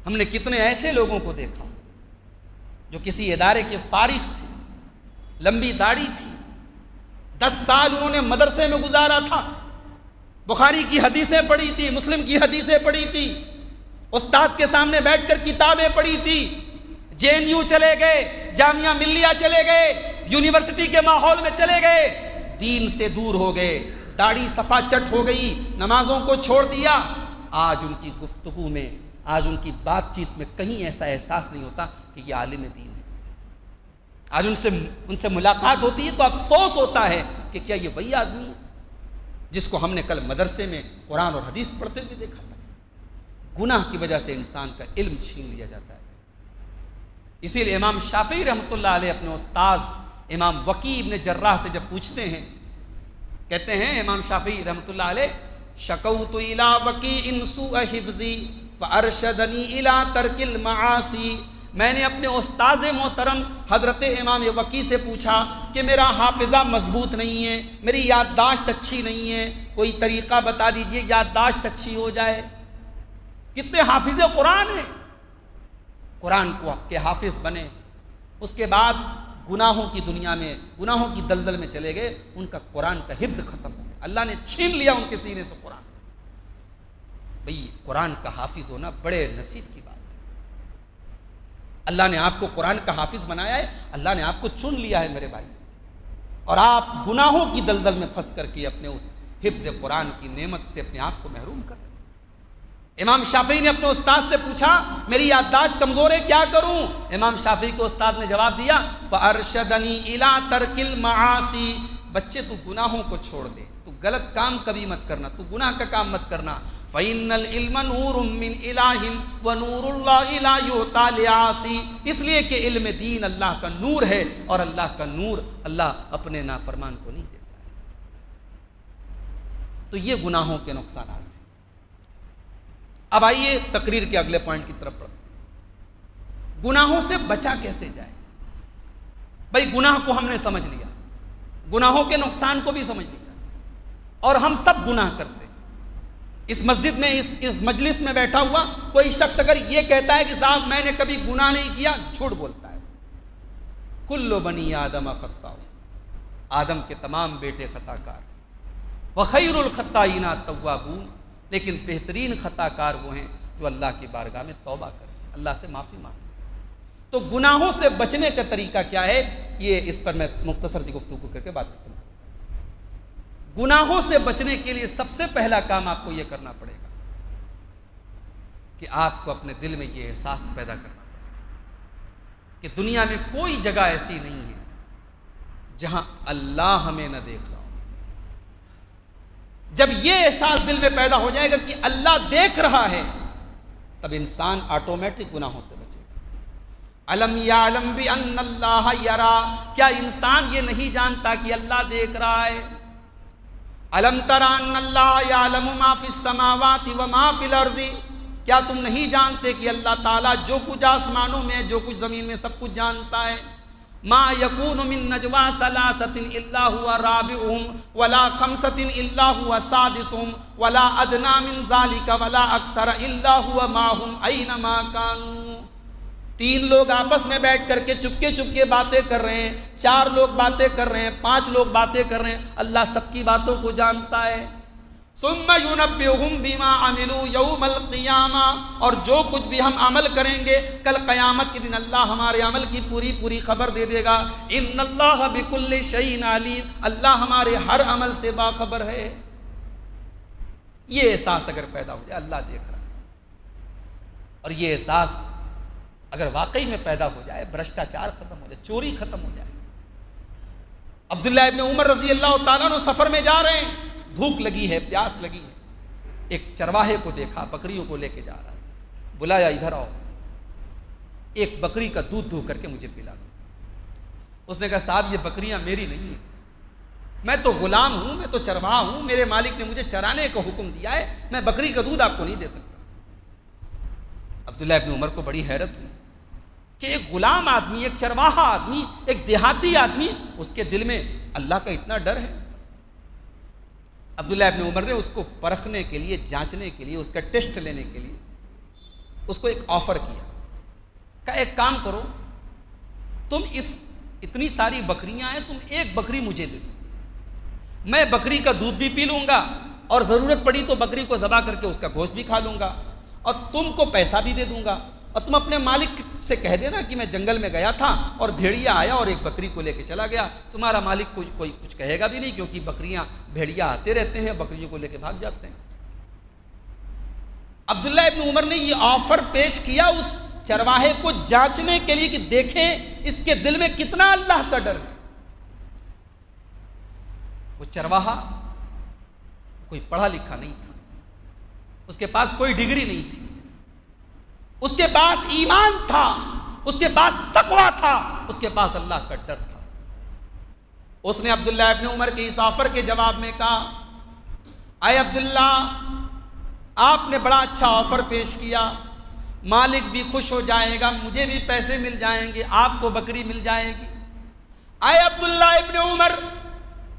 ہم نے کتنے ایسے لوگوں کو دیکھا جو کسی ادارے کے فارغ تھے، لمبی داڑھی تھی، 10 سال انہوں نے مدرسے میں گزارا تھا، بخاری کی حدیثیں پڑھی تھی، مسلم کی حدیثیں پڑھی تھی، استاد کے سامنے بیٹھ کر کتابیں پڑھی تھی، JNU چلے گئے، جامعہ ملیہ چلے گئے، یونیورسٹی کے ماحول میں چلے گئے، دین سے دور ہو گئے، داڑھی صفا چٹ ہو گئی، نمازوں کو چھوڑ دیا۔ آج ان کی گفتگو میں، آج ان کی بات چیت میں کہیں ایسا احساس نہیں ہوتا کہ یہ عالم دین ہے۔ آج ان سے ملاقات ہوتی ہے تو افسوس ہوتا ہے کہ کیا یہ وہی آدمی ہے جس کو ہم نے کل مدرسے میں قرآن اور حدیث پڑھتے ہوئے دیکھا تھا۔ گناہ کی وجہ سے انسان کا علم چھین لیا جاتا ہے۔ اسی لیے امام شافعی رحمۃ اللہ علیہ اپنے استاذ امام وکیع بن جراح سے جب پوچھتے ہیں، کہتے ہیں امام شافعی رحمۃ اللہ علیہ، شکوت الی وکیع سوء حفظی فارشدنی الی ترک المعاصی، میں نے اپنے استاذ محترم حضرت امام وکیع سے پوچھا کہ میرا حافظہ مضبوط نہیں ہے، میری یادداشت اچھی نہیں ہے، کوئی طریقہ بتا دیجئے یادداشت اچھی ہو جائے۔ کتنے حافظ قرآن ہیں، قرآن کو آپ کے حافظ بنے، اس کے بعد گناہوں کی دنیا میں، گناہوں کی دلدل میں چلے گئے، ان کا قرآن کا حفظ ختم ہو گیا، اللہ نے چھین لیا ان کے سینے سے قرآن۔ بھئی قرآن کا حافظ ہونا بڑے نصیب کی بات ہے، اللہ نے آپ کو قرآن کا حافظ بنایا ہے، اللہ نے آپ کو چن لیا ہے میرے بھائی، اور آپ گناہوں کی دلدل میں پھنس کر کے اپنے اس حفظ قرآن کی نعمت سے اپنے آپ کو محروم کر رہے ہیں۔ امام شافعی نے اپنے استاد سے پوچھا میری یادداشت کمزور ہے، کیا کروں؟ امام شافعی کو استاد نے جواب دیا، فارشدنی الی ترک المعاصی، بچے تو گناہوں کو چھوڑ دے، تو غلط کام کبھی مت کرنا، تو گناہ کا کام مت کرنا۔ فإن العلم نور من الہ ونور اللہ لا یعطی لعاصی، اس لیے کہ علم دین اللہ کا نور ہے، اور اللہ کا نور اللہ اپنے نافرمان کو نہیں دیتا ہے۔ تو یہ گناہوں کے نقصانات ہیں۔ اب آئیے تقریر کے اگلے پوائنٹ کی طرف بڑھتے ہیں، گناہوں سے بچا کیسے جائے؟ بھائی گناہ کو ہم نے سمجھ لیا، گناہوں کے نقصان کو بھی سمجھ لیا، اور ہم سب گناہ کرتے ہیں۔ اس مسجد میں اس مجلس میں بیٹھا ہوا کوئی شخص اگر یہ کہتا ہے کہ صاحب میں نے کبھی گناہ نہیں کیا، جھوٹ بولتا ہے۔ کل بنی آدم خطاء، آدم کے تمام بیٹے خطا کار، وخیر الخطائین التوابون، لیکن بہترین خطا کار وہ ہیں جو اللہ کی بارگاہ میں توبہ کریں، اللہ سے معافی مانگیں۔ تو گناہوں سے بچنے کا طریقہ کیا ہے، یہ اس پر میں مختصر سی گفتگو کر کے بات ختم کروں۔ گناہوں سے بچنے کے لیے سب سے پہلا کام آپ کو یہ کرنا پڑے گا کہ آپ کو اپنے دل میں یہ احساس پیدا کرنا پڑے گا کہ دنیا میں کوئی جگہ ایسی نہیں ہے جہاں اللہ ہمیں نہ دیکھ رہا ہو۔ جب یہ احساس دل میں پیدا ہو جائے گا کہ اللہ دیکھ رہا ہے، تب انسان آٹومیٹک گناہوں سے بچے گا۔ الم یعلم بان اللہ یرا، کیا انسان یہ نہیں جانتا کہ اللہ دیکھ رہا ہے؟ الم تر ان اللہ یعلم ما فی السماوات و ما فی الارض، کیا تم نہیں جانتے کہ اللہ تعالیٰ جو کچھ آسمانوں میں جو کچھ زمین میں سب کچھ جانتا ہے؟ ما یکون من نجوا ثلاثۃ الا هو رابعهم ولا خمسۃ الا هو سادسهم ولا ادنى من ذلك ولا اکثر الا هو معهم اینما كانوا۔ 3 لوگ آپس میں بیٹھ کر کے چپکے باتیں کر رہے ہیں، 4 لوگ باتیں کر رہے ہیں، 5 لوگ باتیں کر رہے ہیں، اللہ سب کی باتوں کو جانتا ہے۔ ثم ينبئهم بما عملوا يوم القیامہ، اور جو کچھ بھی ہم عمل کریں گے کل قیامت کے دن اللہ ہمارے عمل کی پوری خبر دے دے گا۔ ان اللہ بكل شيء علیم، اللہ ہمارے ہر عمل سے باخبر ہے۔ یہ احساس اگر پیدا ہو جائے اللہ دیکھ رہا ہے، اور یہ احساس اگر واقعی میں پیدا ہو جائے، بھرشٹاچار ختم ہو جائے، چوری ختم ہو جائے۔ عبداللہ ابن عمر رضی اللہ تعالیٰ عنہ سفر میں جا رہے ہیں، بھوک لگی ہے، پیاس لگی ہے، ایک چرواہے کو دیکھا بکریوں کو لے کے جا رہا ہے، بلایا ادھر آؤ، ایک بکری کا دودھ دھو کر کے مجھے پلا دو۔ اس نے کہا صاحب یہ بکریاں میری نہیں ہیں، میں تو غلام ہوں، میں تو چرواہا ہوں، میرے مالک نے مجھے چرانے کا حکم دیا ہے، میں بکری کا دودھ آپ کو نہیں دے سکتا۔ عبداللہ ابن عمر کو بڑی حیرت ہوئی کہ ایک غلام آدمی، ایک چرواہا آدمی، ایک دیہاتی آدمی، اس کے دل میں اللہ کا اتنا ڈر ہے۔ عبداللہ ابن عمر نے اس کو پرکھنے کے لیے، جانچنے کے لیے، اس کا ٹیسٹ لینے کے لیے اس کو ایک آفر کیا، کہا ایک کام کرو، تم اتنی ساری بکریاں ہیں، تم ایک بکری مجھے دے دو، میں بکری کا دودھ بھی پی لوں گا اور ضرورت پڑی تو بکری کو ذبح کر کے اس کا گوشت بھی کھا لوں گا، اور تم کو پیسہ بھی دے دوں گا، اور تم اپنے مالک سے کہہ دینا کہ میں جنگل میں گیا تھا اور بھیڑیا آیا اور ایک بکری کو لے کے چلا گیا، تمہارا مالک کوئی کچھ کہے گا بھی نہیں، کیونکہ بکریاں بھیڑیا آتے رہتے ہیں، بکریوں کو لے کے بھاگ جاتے ہیں۔ عبداللہ ابن عمر نے یہ آفر پیش کیا اس چرواہے کو جانچنے کے لیے کہ دیکھیں اس کے دل میں کتنا اللہ کا ڈر ہے۔ وہ چرواہا کوئی پڑھا لکھا نہیں تھا، اس کے پاس کوئی ڈگری نہیں تھی، اس کے پاس ایمان تھا، اس کے پاس تقویٰ تھا، اس کے پاس اللہ کا ڈر تھا۔ اس نے عبداللہ ابن عمر کے اس آفر کے جواب میں کہا اے عبداللہ، آپ نے بڑا اچھا آفر پیش کیا، مالک بھی خوش ہو جائے گا، مجھے بھی پیسے مل جائیں گے، آپ کو بکری مل جائے گی۔ اے عبداللہ ابن عمر،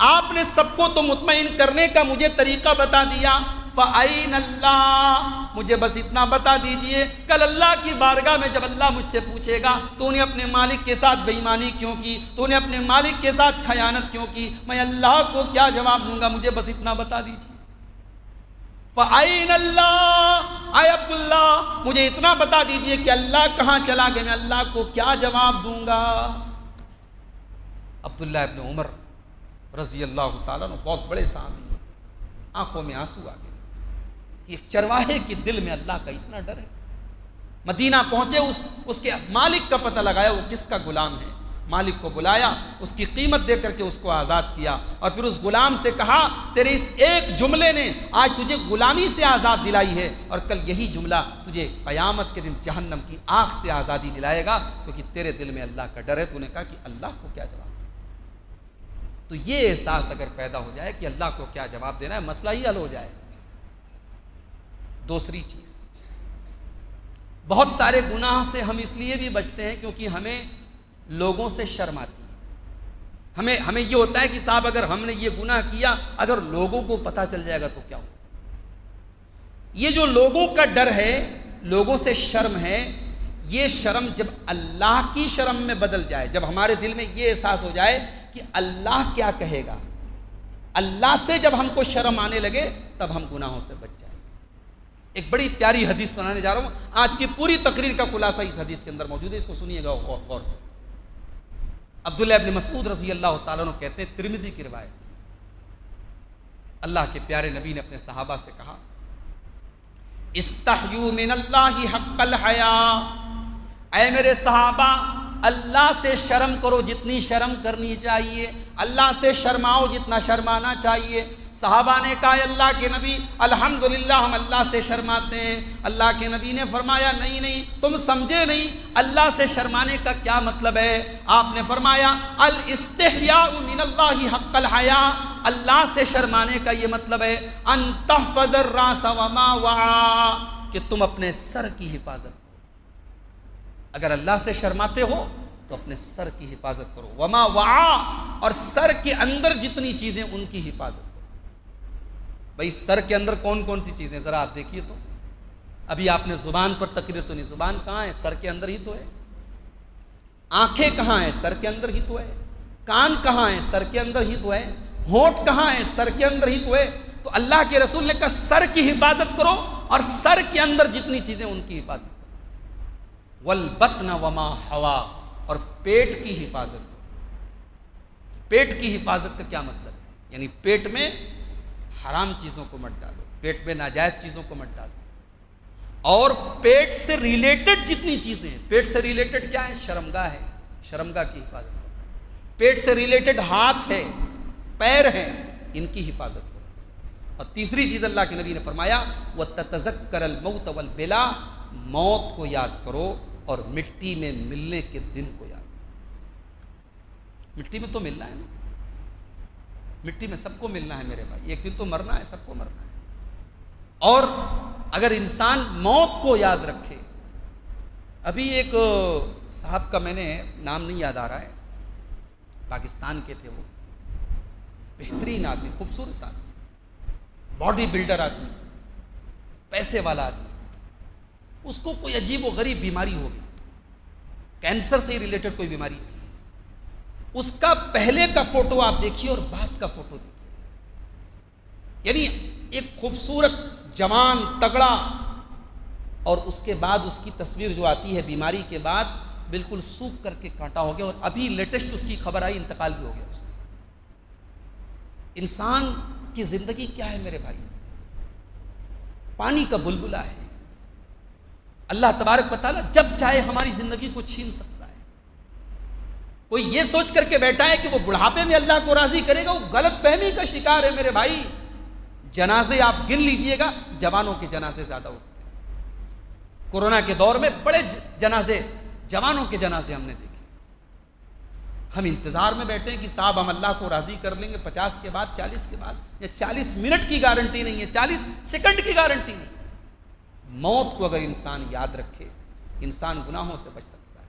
آپ نے سب کو تو مطمئن کرنے کا مجھے طریقہ بتا دیا، فَأَيْنَ اللَّهُ، مجھے بس اتنا بتا دیجئے کل اللہ کی بارگاہ میں جب اللہ مجھ سے پوچھے گا تو نے اپنے مالک کے ساتھ بے ایمانی کیوں کی، تو نے اپنے مالک کے ساتھ خیانت کیوں کی، میں اللہ کو کیا جواب دوں گا، مجھے بس اتنا بتا دیجئے۔ فَأَيْنَ اللَّهُ، اے عبداللہ مجھے اتنا بتا دیجئے کہ اللہ کہاں چلا گیا، میں اللہ کو کیا جواب دوں گا۔ عبداللہ ابن عمر رضی اللہ تعالیٰ عنہ بہت بڑے صحابی، آنکھوں میں آنسو آ گئے، ایک چرواہے کے دل میں اللہ کا اتنا ڈر ہے۔ مدینہ پہنچے، اس کے مالک کا پتہ لگایا وہ کس کا غلام ہے، مالک کو بلایا، اس کی قیمت دے کر کے اس کو آزاد کیا، اور پھر اس غلام سے کہا تیرے اس ایک جملے نے آج تجھے غلامی سے آزاد دلائی ہے، اور کل یہی جملہ تجھے قیامت کے دن جہنم کی آگ سے آزادی دلائے گا، کیونکہ تیرے دل میں اللہ کا ڈر ہے۔ تو نے کہا کہ اللہ کو کیا جواب دے؟ تو یہ احساس اگر پیدا ہو جائے کہ اللہ کو کیا جواب دینا ہے، مسئلہ ہی حل ہو جائے۔ دوسری چیز، بہت سارے گناہ سے ہم اس لیے بھی بچتے ہیں کیونکہ ہمیں لوگوں سے شرم آتی ہے، ہمیں یہ ہوتا ہے کہ صاحب اگر ہم نے یہ گناہ کیا، اگر لوگوں کو پتہ چل جائے گا تو کیا ہو۔ یہ جو لوگوں کا ڈر ہے، لوگوں سے شرم ہے، یہ شرم جب اللہ کی شرم میں بدل جائے، جب ہمارے دل میں یہ احساس ہو جائے کہ اللہ کیا کہے گا، اللہ سے جب ہم کو شرم آنے لگے، تب ہم گناہوں سے بچ جائیں۔ ایک بڑی پیاری حدیث سنانے جا رہا ہوں، آج کی پوری تقریر کا خلاصہ اس حدیث کے اندر موجود ہے، اس کو سنیے گا غور سے۔ عبداللہ ابن مسعود رضی اللہ تعالیٰ عنہ کہتے ہیں، ترمذی کی روایت، اللہ کے پیارے نبی نے اپنے صحابہ سے کہا استحیوا من اللہ حق الحیا، اے میرے صحابہ اللہ سے شرم کرو جتنی شرم کرنی چاہیے، اللہ سے شرماؤ جتنا شرمانا چاہیے۔ صحابہ نے کہا اللہ کے نبی الحمدللہ ہم اللہ سے شرماتے ہیں۔ اللہ کے نبی نے فرمایا نہیں تم سمجھے نہیں اللہ سے شرمانے کا کیا مطلب ہے۔ آپ نے فرمایا الاستحیاء من اللہ حق الحیاء، اللہ سے شرمانے کا یہ مطلب ہے ان تحفظ الراس وما وعى، کہ تم اپنے سر کی حفاظت کرو۔ اگر اللہ سے شرماتے ہو تو اپنے سر کی حفاظت کرو، وما وعى، اور سر کے اندر جتنی چیزیں ان کی حفاظت کرو۔ بھائی سر کے اندر کون کون سی چیزیں ذرا آپ دیکھیے تو، ابھی آپ نے زبان پر تقریر سنی، زبان کہاں ہے؟ سر کے اندر ہی تو ہے۔ آنکھیں کہاں ہیں؟ سر کے اندر ہی تو ہے۔ کان کہاں ہیں؟ سر کے اندر ہی تو ہے۔ ہونٹ کہاں ہیں؟ سر کے اندر ہی تو ہے۔ تو اللہ کے رسول نے کہا سر کی حفاظت کرو اور سر کے اندر جتنی چیزیں ان کی حفاظت کرو۔ والبطن وما حوا، اور پیٹ کی حفاظت کرو۔ پیٹ کی حفاظت کا کیا مطلب ہے؟ یعنی پیٹ میں حرام چیزوں کو مت ڈالو، پیٹ میں ناجائز چیزوں کو مت ڈالو، اور پیٹ سے ریلیٹڈ جتنی چیزیں ہیں، پیٹ سے ریلیٹڈ کیا ہے؟ شرمگاہ ہے، شرمگاہ کی حفاظت کرو۔ پیٹ سے ریلیٹڈ ہاتھ ہے، پیر ہیں، ان کی حفاظت کرو۔ اور تیسری چیز اللہ کے نبی نے فرمایا وَتَتَذَكَّرَ الْمَوْتَ وَالْبِلَا، موت کو یاد کرو اور مٹی میں ملنے کے دن کو یاد کرو۔ مٹی میں تو ملنا ہے نا، مٹی میں سب کو ملنا ہے میرے بھائی، ایک دن تو مرنا ہے، سب کو مرنا ہے۔ اور اگر انسان موت کو یاد رکھے، ابھی ایک صاحب کا میں نے نام نہیں یاد آ رہا ہے، پاکستان کے تھے، وہ بہترین آدمی، خوبصورت آدمی، باڈی بلڈر آدمی، پیسے والا آدمی، اس کو کوئی عجیب و غریب بیماری ہو گئی، کینسر سے ریلیٹڈ کوئی بیماری تھی۔ اس کا پہلے کا فوٹو آپ دیکھیے اور بعد کا فوٹو دیکھیے، یعنی ایک خوبصورت جوان تگڑا، اور اس کے بعد اس کی تصویر جو آتی ہے بیماری کے بعد بالکل سوکھ کر کے کانٹا ہو گیا، اور ابھی لیٹسٹ اس کی خبر آئی انتقال بھی ہو گیا اس کا۔ انسان کی زندگی کیا ہے میرے بھائی؟ پانی کا بلبلہ ہے۔ اللہ تبارک و تعالیٰ جب چاہے ہماری زندگی کو چھین سکتا ہے۔ کوئی یہ سوچ کر کے بیٹھا ہے کہ وہ بڑھاپے میں اللہ کو راضی کرے گا، وہ غلط فہمی کا شکار ہے میرے بھائی۔ جنازے آپ گن لیجئے گا، جوانوں کے جنازے زیادہ ہوتے ہیں۔ کورونا کے دور میں بڑے جنازے، جوانوں کے جنازے ہم نے دیکھے۔ ہم انتظار میں بیٹھے ہیں کہ صاحب ہم اللہ کو راضی کر لیں گے 50 کے بعد، 40 کے بعد، یا 40 منٹ کی گارنٹی نہیں ہے، 40 سیکنڈ کی گارنٹی نہیں ہے۔ موت کو اگر انسان یاد رکھے، انسان گناہوں سے بچ سکتا ہے۔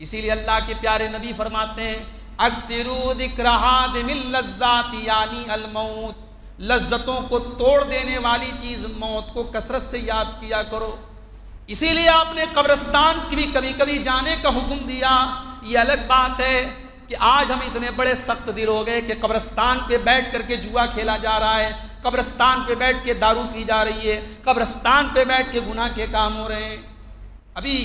اسی لیے اللہ کے پیارے نبی فرماتے ہیں اکثروا ذکر ہادم اللذات، یعنی الموت، لذتوں کو توڑ دینے والی چیز موت کو کثرت سے یاد کیا کرو۔ اسی لیے آپ نے قبرستان کی بھی کبھی کبھی جانے کا حکم دیا۔ یہ الگ بات ہے کہ آج ہم اتنے بڑے سخت دل ہو گئے کہ قبرستان پہ بیٹھ کر کے جوا کھیلا جا رہا ہے، قبرستان پہ بیٹھ کے دارو پی جا رہی ہے، قبرستان پہ بیٹھ کے گناہ کے کام ہو رہے ہیں۔ ابھی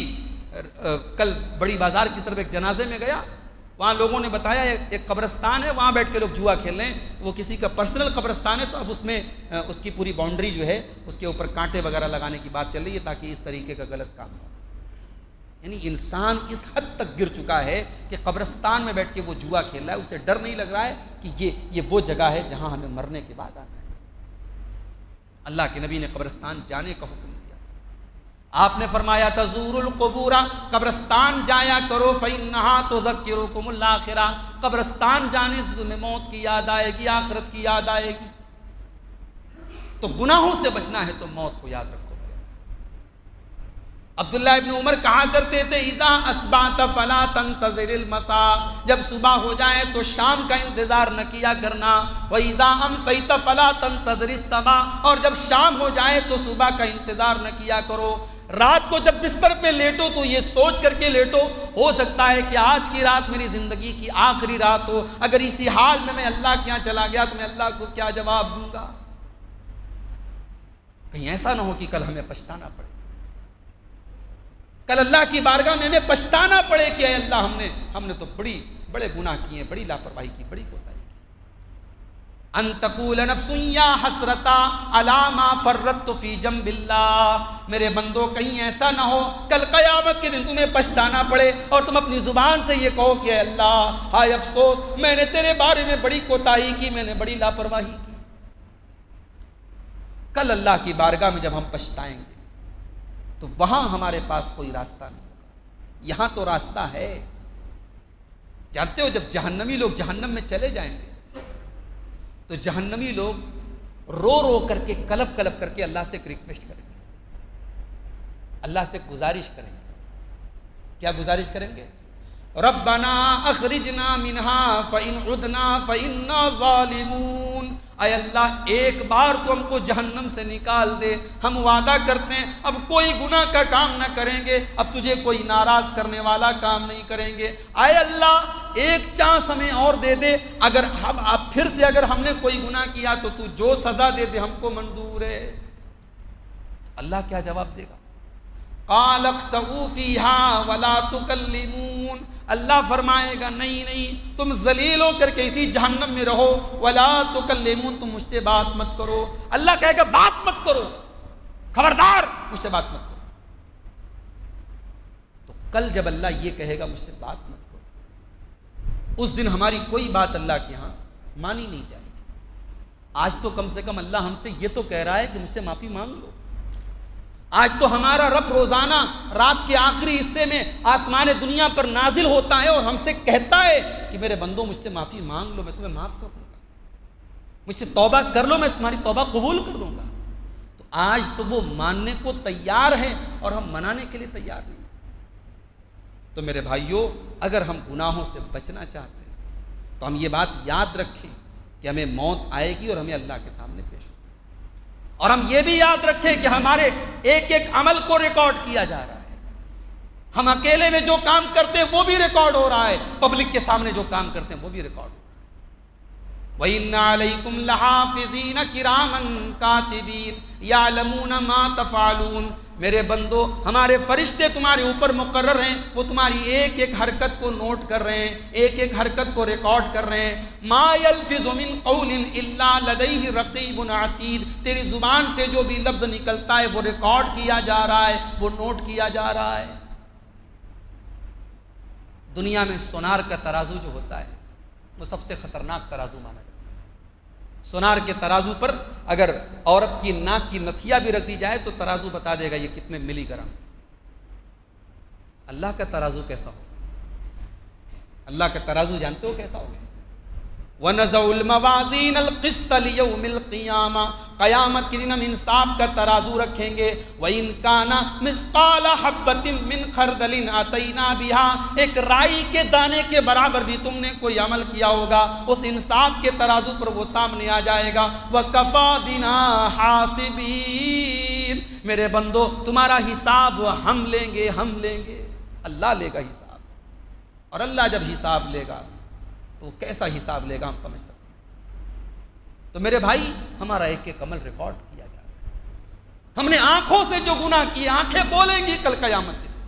کل بڑی بازار کی طرف ایک جنازے میں گیا، وہاں لوگوں نے بتایا ایک قبرستان ہے، وہاں بیٹھ کے لوگ جوا کھیل رہے ہیں۔ وہ کسی کا پرسنل قبرستان ہے، تو اب اس میں اس کی پوری باؤنڈری جو ہے اس کے اوپر کانٹے وغیرہ لگانے کی بات چل رہی ہے تاکہ اس طریقے کا غلط کام ہو۔ یعنی انسان اس حد تک گر چکا ہے کہ قبرستان میں بیٹھ کے وہ جوا کھیل رہا ہے، اسے ڈر نہیں لگ رہا ہے کہ یہ وہ جگہ ہے جہاں ہمیں مرنے کے بعد آنا ہے۔ اللہ کے نبی نے قبرستان جانے کا حکم دیا، آپ نے فرمایا تزور القبور، قبرستان جایا کرو، فإنها تذکرکم الآخرہ، قبرستان جانے سے تمہیں موت کی یاد آئے گی، آخرت کی یاد آئے گی۔ تو گناہوں سے بچنا ہے تو موت کو یاد رکھو۔ عبداللہ ابن عمر کہا کرتے تھے اذا اصبحت فلا تنتظر المساء، جب صبح ہو جائے تو شام کا انتظار نہ کیا کرنا، واذا امسیت فلا تنتظر الصباح، اور جب شام ہو جائے تو صبح کا انتظار نہ کیا کرو۔ رات کو جب بستر پہ لیٹو تو یہ سوچ کر کے لیٹو، ہو سکتا ہے کہ آج کی رات میری زندگی کی آخری رات ہو، اگر اسی حال میں اللہ کے یہاں چلا گیا تو میں اللہ کو کیا جواب دوں گا۔ کہیں ایسا نہ ہو کہ کل ہمیں پچھتانا پڑے، کل اللہ کی بارگاہ میں ہمیں پچھتانا پڑے کہ اے اللہ ہم نے تو بڑے گناہ کیے ہیں، بڑی لاپرواہی کی، بڑی کوتاہی کی۔ ان تقول نفس یا حسرتا علی ما فرطت فی جنب اللہ، میرے بندو کہیں ایسا نہ ہو کل قیامت کے دن تمہیں پچھتانا پڑے اور تم اپنی زبان سے یہ کہو کہ اللہ ہائے افسوس، میں نے تیرے بارے میں بڑی کوتاہی کی، میں نے بڑی لاپرواہی کی۔ کل اللہ کی بارگاہ میں جب ہم پچھتائیں گے تو وہاں ہمارے پاس کوئی راستہ نہیں ہوگا، یہاں تو راستہ ہے۔ جانتے ہو جب جہنمی لوگ جہنم میں چلے جائیں گے تو جہنمی لوگ رو رو کر کے کلپ کلپ کر کے اللہ سے ایک ریکویسٹ کریں گے، اللہ سے گزارش کریں گے۔ کیا گزارش کریں گے؟ ربنا اخرجنا منہا فإن عدنا فإنا ظالمون، اے اللہ ایک بار تو ہم کو جہنم سے نکال دے، ہم وعدہ کرتے ہیں اب کوئی گناہ کا کام نہ کریں گے، اب تجھے کوئی ناراض کرنے والا کام نہیں کریں گے، اے اللہ ایک چانس ہمیں اور دے دے، اگر ہم اب پھر سے اگر ہم نے کوئی گناہ کیا تو تو جو سزا دے دے ہم کو منظور ہے۔ اللہ کیا جواب دے گا؟ قال اخسئوا فیہا ولا تکلمون، اللہ فرمائے گا نہیں نہیں تم ذلیل ہو کر کے اسی جہنم میں رہو، ولا تکلمون تم مجھ سے بات مت کرو۔ اللہ کہے گا بات مت کرو، خبردار مجھ سے بات مت کرو۔ تو کل جب اللہ یہ کہے گا مجھ سے بات مت کرو، اس دن ہماری کوئی بات اللہ کے ہاں مانی نہیں جائے گی۔ آج تو کم سے کم اللہ ہم سے یہ تو کہہ رہا ہے کہ مجھ سے معافی مانگ لو۔ آج تو ہمارا رب روزانہ رات کے آخری حصے میں آسمان دنیا پر نازل ہوتا ہے اور ہم سے کہتا ہے کہ میرے بندوں مجھ سے معافی مانگ لو، میں تمہیں معاف کر دوں گا، مجھ سے توبہ کر لو، میں تمہاری توبہ قبول کر دوں گا۔ تو آج تو وہ ماننے کو تیار ہے اور ہم منانے کے لیے تیار نہیں۔ تو میرے بھائیوں اگر ہم گناہوں سے بچنا چاہتے ہیں تو ہم یہ بات یاد رکھیں کہ ہمیں موت آئے گی اور ہمیں اللہ کے سامنے پیش ہوگا، اور ہم یہ بھی یاد رکھیں کہ ہمارے ایک ایک عمل کو ریکارڈ کیا جا رہا ہے۔ ہم اکیلے میں جو کام کرتے ہیں وہ بھی ریکارڈ ہو رہا ہے، پبلک کے سامنے جو کام کرتے ہیں وہ بھی ریکارڈ ہو رہا ہے۔ وَإِنَّ عَلَيْكُمْ لَحَافِظِينَ كِرَامًا كَاتِبِينَ يَعْلَمُونَ مَا تَفْعَلُونَ، میرے بندو ہمارے فرشتے تمہارے اوپر مقرر ہیں، وہ تمہاری ایک ایک حرکت کو نوٹ کر رہے ہیں، ایک ایک حرکت کو ریکارڈ کر رہے ہیں۔ ما يلفظ من قول الا لديه رقیب عتید، تیری زبان سے جو بھی لفظ نکلتا ہے وہ ریکارڈ کیا جا رہا ہے، وہ نوٹ کیا جا رہا ہے۔ دنیا میں سونار کا ترازو جو ہوتا ہے وہ سب سے خطرناک ترازو مانا جاتا ہے۔ سونار کے ترازو پر اگر عورت کی ناک کی نتھیا بھی رکھ دی جائے تو ترازو بتا دے گا یہ کتنے ملی گرام۔ اللہ کا ترازو کیسا ہوگا؟ اللہ کا ترازو جانتے ہو کیسا ہوگا؟ وَنَزَعُ الْمَوَازِينَ الْقِسْطَ لِيَوْمِ الْقِيَامَةِ، قیامت کے دن ہم انصاف کا ترازو رکھیں گے۔ وَإِنْ كَانَ مِثْقَالَ حَبَّةٍ مِّنْ خَرْدَلٍ أَتَيْنَا بِهَا، ایک رائی کے دانے کے برابر بھی تم نے کوئی عمل کیا ہوگا اس انصاف کے ترازو پر وہ سامنے آ جائے گا۔ وَكَفَى بِنَا حَاسِبِينَ، میرے بندو تمہارا حساب ہم لیں گے، ہم لیں گے، اللہ لے گا حساب۔ اور اللہ جب حساب لے گا تو کیسا حساب لے گا ہم سمجھ سکتے ہیں۔ تو میرے بھائی ہمارا ایک ایک عمل ریکارڈ کیا جا رہا ہے۔ ہم نے آنکھوں سے جو گناہ کیے آنکھیں بولیں گی کل قیامت کے دن،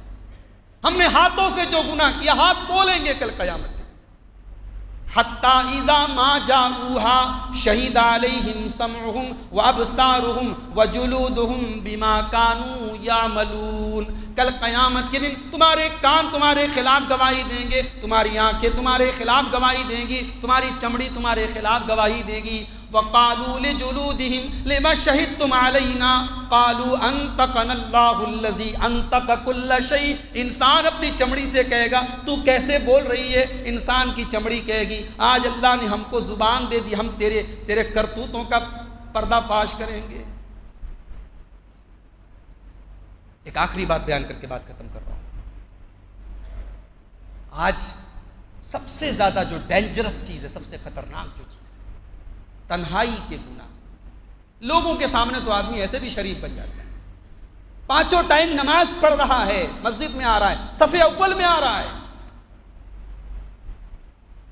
ہم نے ہاتھوں سے جو گناہ کیا ہاتھ بولیں گے کل قیامت کے دن۔ حتیٰ اذا ما جاؤوها شہید علیہم سمعہم وابصارہم وجلودہم بما کانوا یعملون، کل قیامت کے دن تمہارے کان تمہارے خلاف گواہی دیں گے، تمہاری آنکھیں تمہارے خلاف گواہی دیں گی، تمہاری چمڑی تمہارے خلاف گواہی دے گی۔ وقالوا لجلودهم لما شهدتم علينا قالوا انطقنا الله الذي انطق كل شيء، انسان اپنی چمڑی سے کہے گا تو کیسے بول رہی ہے، انسان کی چمڑی کہے گی آج اللہ نے ہم کو زبان دے دی، ہم تیرے کرتوتوں کا پردہ فاش کریں گے۔ ایک آخری بات بیان کر کے بات ختم کر رہا ہوں۔ آج سب سے زیادہ جو ڈینجرس چیز ہے، سب سے خطرناک جو چیز ہے، تنہائی کے گناہ۔ لوگوں کے سامنے تو آدمی ایسے بھی شریف بن جاتا ہے، پانچوں ٹائم نماز پڑھ رہا ہے، مسجد میں آ رہا ہے، صف اول میں آ رہا ہے،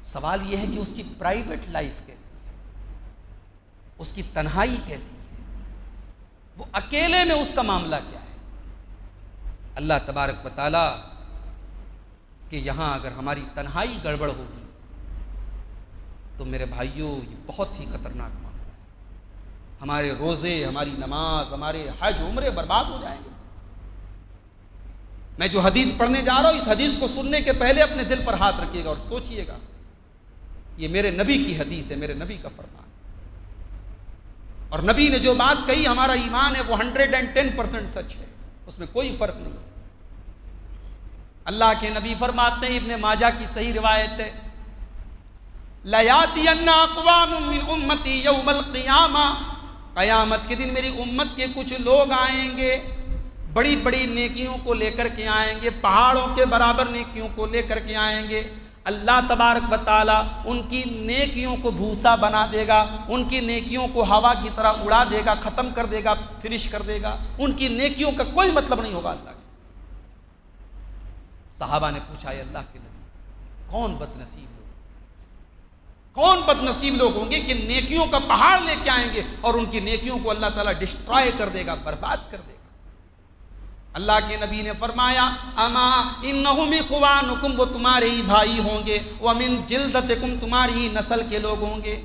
سوال یہ ہے کہ اس کی پرائیویٹ لائف کیسی ہے، اس کی تنہائی کیسی ہے، وہ اکیلے میں اس کا معاملہ کیا ہے۔ اللہ تبارک و تعالیٰ کہ یہاں اگر ہماری تنہائی گڑبڑ ہوگی تو میرے بھائیوں یہ بہت ہی خطرناک معاملہ ہے. ہمارے روزے، ہماری نماز، ہمارے حج عمرے برباد ہو جائیں گے. میں جو حدیث پڑھنے جا رہا ہوں اس حدیث کو سننے کے پہلے اپنے دل پر ہاتھ رکھیے گا اور سوچئے گا یہ میرے نبی کی حدیث ہے، میرے نبی کا فرمان. اور نبی نے جو بات کہی ہمارا ایمان ہے وہ 110% سچ ہے، اس میں کوئی فرق نہیں ہے. اللہ کے نبی فرماتے ہیں، ابن ماجہ کی صحیح روایت ہے، لَيَأْتِيَنَّ أَقْوَامٌ مِّنْ أُمَّتِي يَوْمَ الْقِيَامَةِ، قیامت کے دن میری امت کے کچھ لوگ آئیں گے، بڑی بڑی نیکیوں کو لے کر کے آئیں گے، پہاڑوں کے برابر نیکیوں کو لے کر کے آئیں گے. اللہ تبارک و تعالیٰ ان کی نیکیوں کو بھوسا بنا دے گا، ان کی نیکیوں کو ہوا کی طرح اڑا دے گا، ختم کر دے گا، فنش کر دے گا. ان کی نیکیوں کا کوئی مطلب نہیں ہوگا اللہ کے. صحابہ نے پوچھا، اے اللہ کے نبی، کون بد نصیب لوگ، کون بد نصیب لوگ ہوں گے کہ نیکیوں کا پہاڑ لے کے آئیں گے اور ان کی نیکیوں کو اللہ تعالیٰ ڈسٹرائے کر دے گا، برباد کر دے گا. اللہ کے نبی نے فرمایا، اما انہم اخوانکم، وہ تمہارے ہی بھائی ہوں گے، ومن جلدتکم، تمہاری ہی نسل کے لوگ ہوں گے.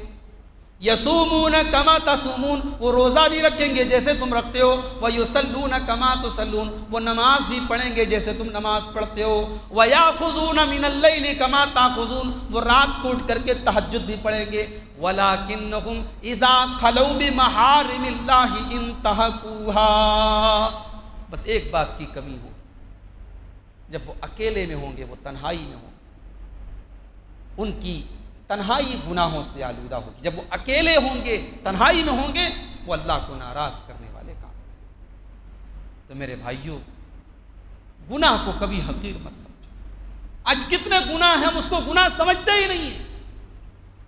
یصومون کما تصومون، وہ روزہ بھی رکھیں گے جیسے تم رکھتے ہو. ویصلون کما تصلون، وہ نماز بھی پڑھیں گے جیسے تم نماز پڑھتے ہو. ویاخذون من اللیل کما تاخذون، وہ رات کو اٹھ کر کے تہجد بھی پڑھیں گے. ولکنہم اذا خلوا بمحارم اللہ انتہکوها، بس ایک بات کی کمی ہوگی، جب وہ اکیلے میں ہوں گے، وہ تنہائی میں ہوں گے، ان کی تنہائی گناہوں سے آلودہ ہوگی. جب وہ اکیلے ہوں گے، تنہائی میں ہوں گے، وہ اللہ کو ناراض کرنے والے کام کریں. تو میرے بھائیوں، گناہ کو کبھی حقیر مت سمجھو. آج کتنے گناہ ہیں، ہم اس کو گناہ سمجھتے ہی نہیں ہیں.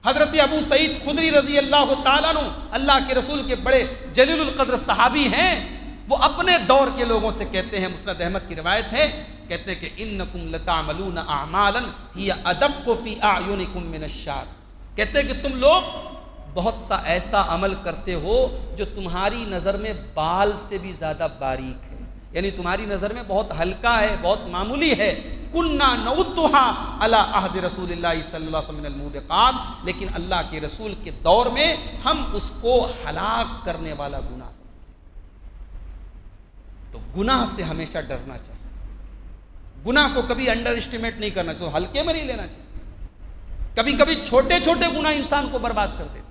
حضرت ابو سعید خدری رضی اللہ تعالیٰ عنہ اللہ کے رسول کے بڑے جلیل القدر صحابی ہیں. وہ اپنے دور کے لوگوں سے کہتے ہیں، مسند احمد کی روایت ہے، کہتے ہیں کہ انکم لتعملون اعمالا ہی ادق فی اعینکم من الشعر، کہتے ہیں کہ تم لوگ بہت سا ایسا عمل کرتے ہو جو تمہاری نظر میں بال سے بھی زیادہ باریک ہے، یعنی تمہاری نظر میں بہت ہلکا ہے، بہت معمولی ہے. کننا نعدھا علی عہد رسول اللہ صلی اللہ علیہ وسلم من الموبقات، لیکن اللہ کے رسول کے دور میں ہم اس کو ہلاک کرنے والا گناہ سمجھتے. تو گناہ سے ہمیشہ ڈرنا چاہیے، گناہ کو کبھی انڈر اسٹیمیٹ نہیں کرنا چاہیے، ہلکے میں نہیں لینا چاہیے. کبھی کبھی چھوٹے چھوٹے گناہ انسان کو برباد کر دیتے.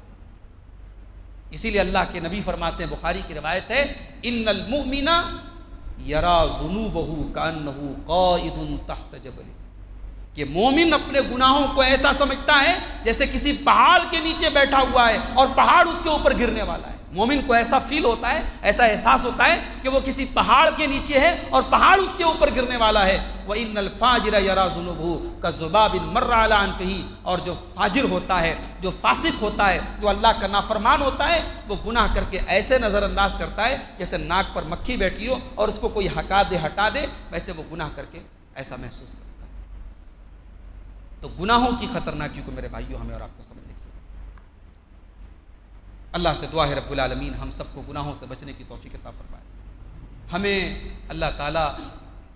اسی لیے اللہ کے نبی فرماتے ہیں، بخاری کی روایت ہے، ان المؤمن یرا ذنوبہ کانہ قائد تحت جبل، کہ مومن اپنے گناہوں کو ایسا سمجھتا ہے جیسے کسی پہاڑ کے نیچے بیٹھا ہوا ہے اور پہاڑ اس کے اوپر گرنے والا ہے. مومن کو ایسا فیل ہوتا ہے، ایسا احساس ہوتا ہے کہ وہ کسی پہاڑ کے نیچے ہے اور پہاڑ اس کے اوپر گرنے والا ہے. وَإِنَّ الْفَاجِرَ يَرَى ذُنُوبَهُ كَذُبَابٍ مَرَّ عَلَىٰ أَنفِهِ، اور جو فاجر ہوتا ہے، جو فاسق ہوتا ہے، جو اللہ کا نافرمان ہوتا ہے، وہ گناہ کر کے ایسے نظر انداز کرتا ہے جیسے ناک پر مکھی بیٹھی ہو اور اس کو کوئی ہٹا دے، ویسے وہ گناہ کر کے ایسا محسوس کرتا ہے. تو گناہوں کی خطرناکی کو میرے بھائیوں ہمیں اور آپ کو سمجھنے کی ضرورت ہے. اللہ سے دعا ہے رب العالمین ہم سب کو گناہوں سے بچنے کی توفیق عطا فرمائے. ہمیں اللہ تعالیٰ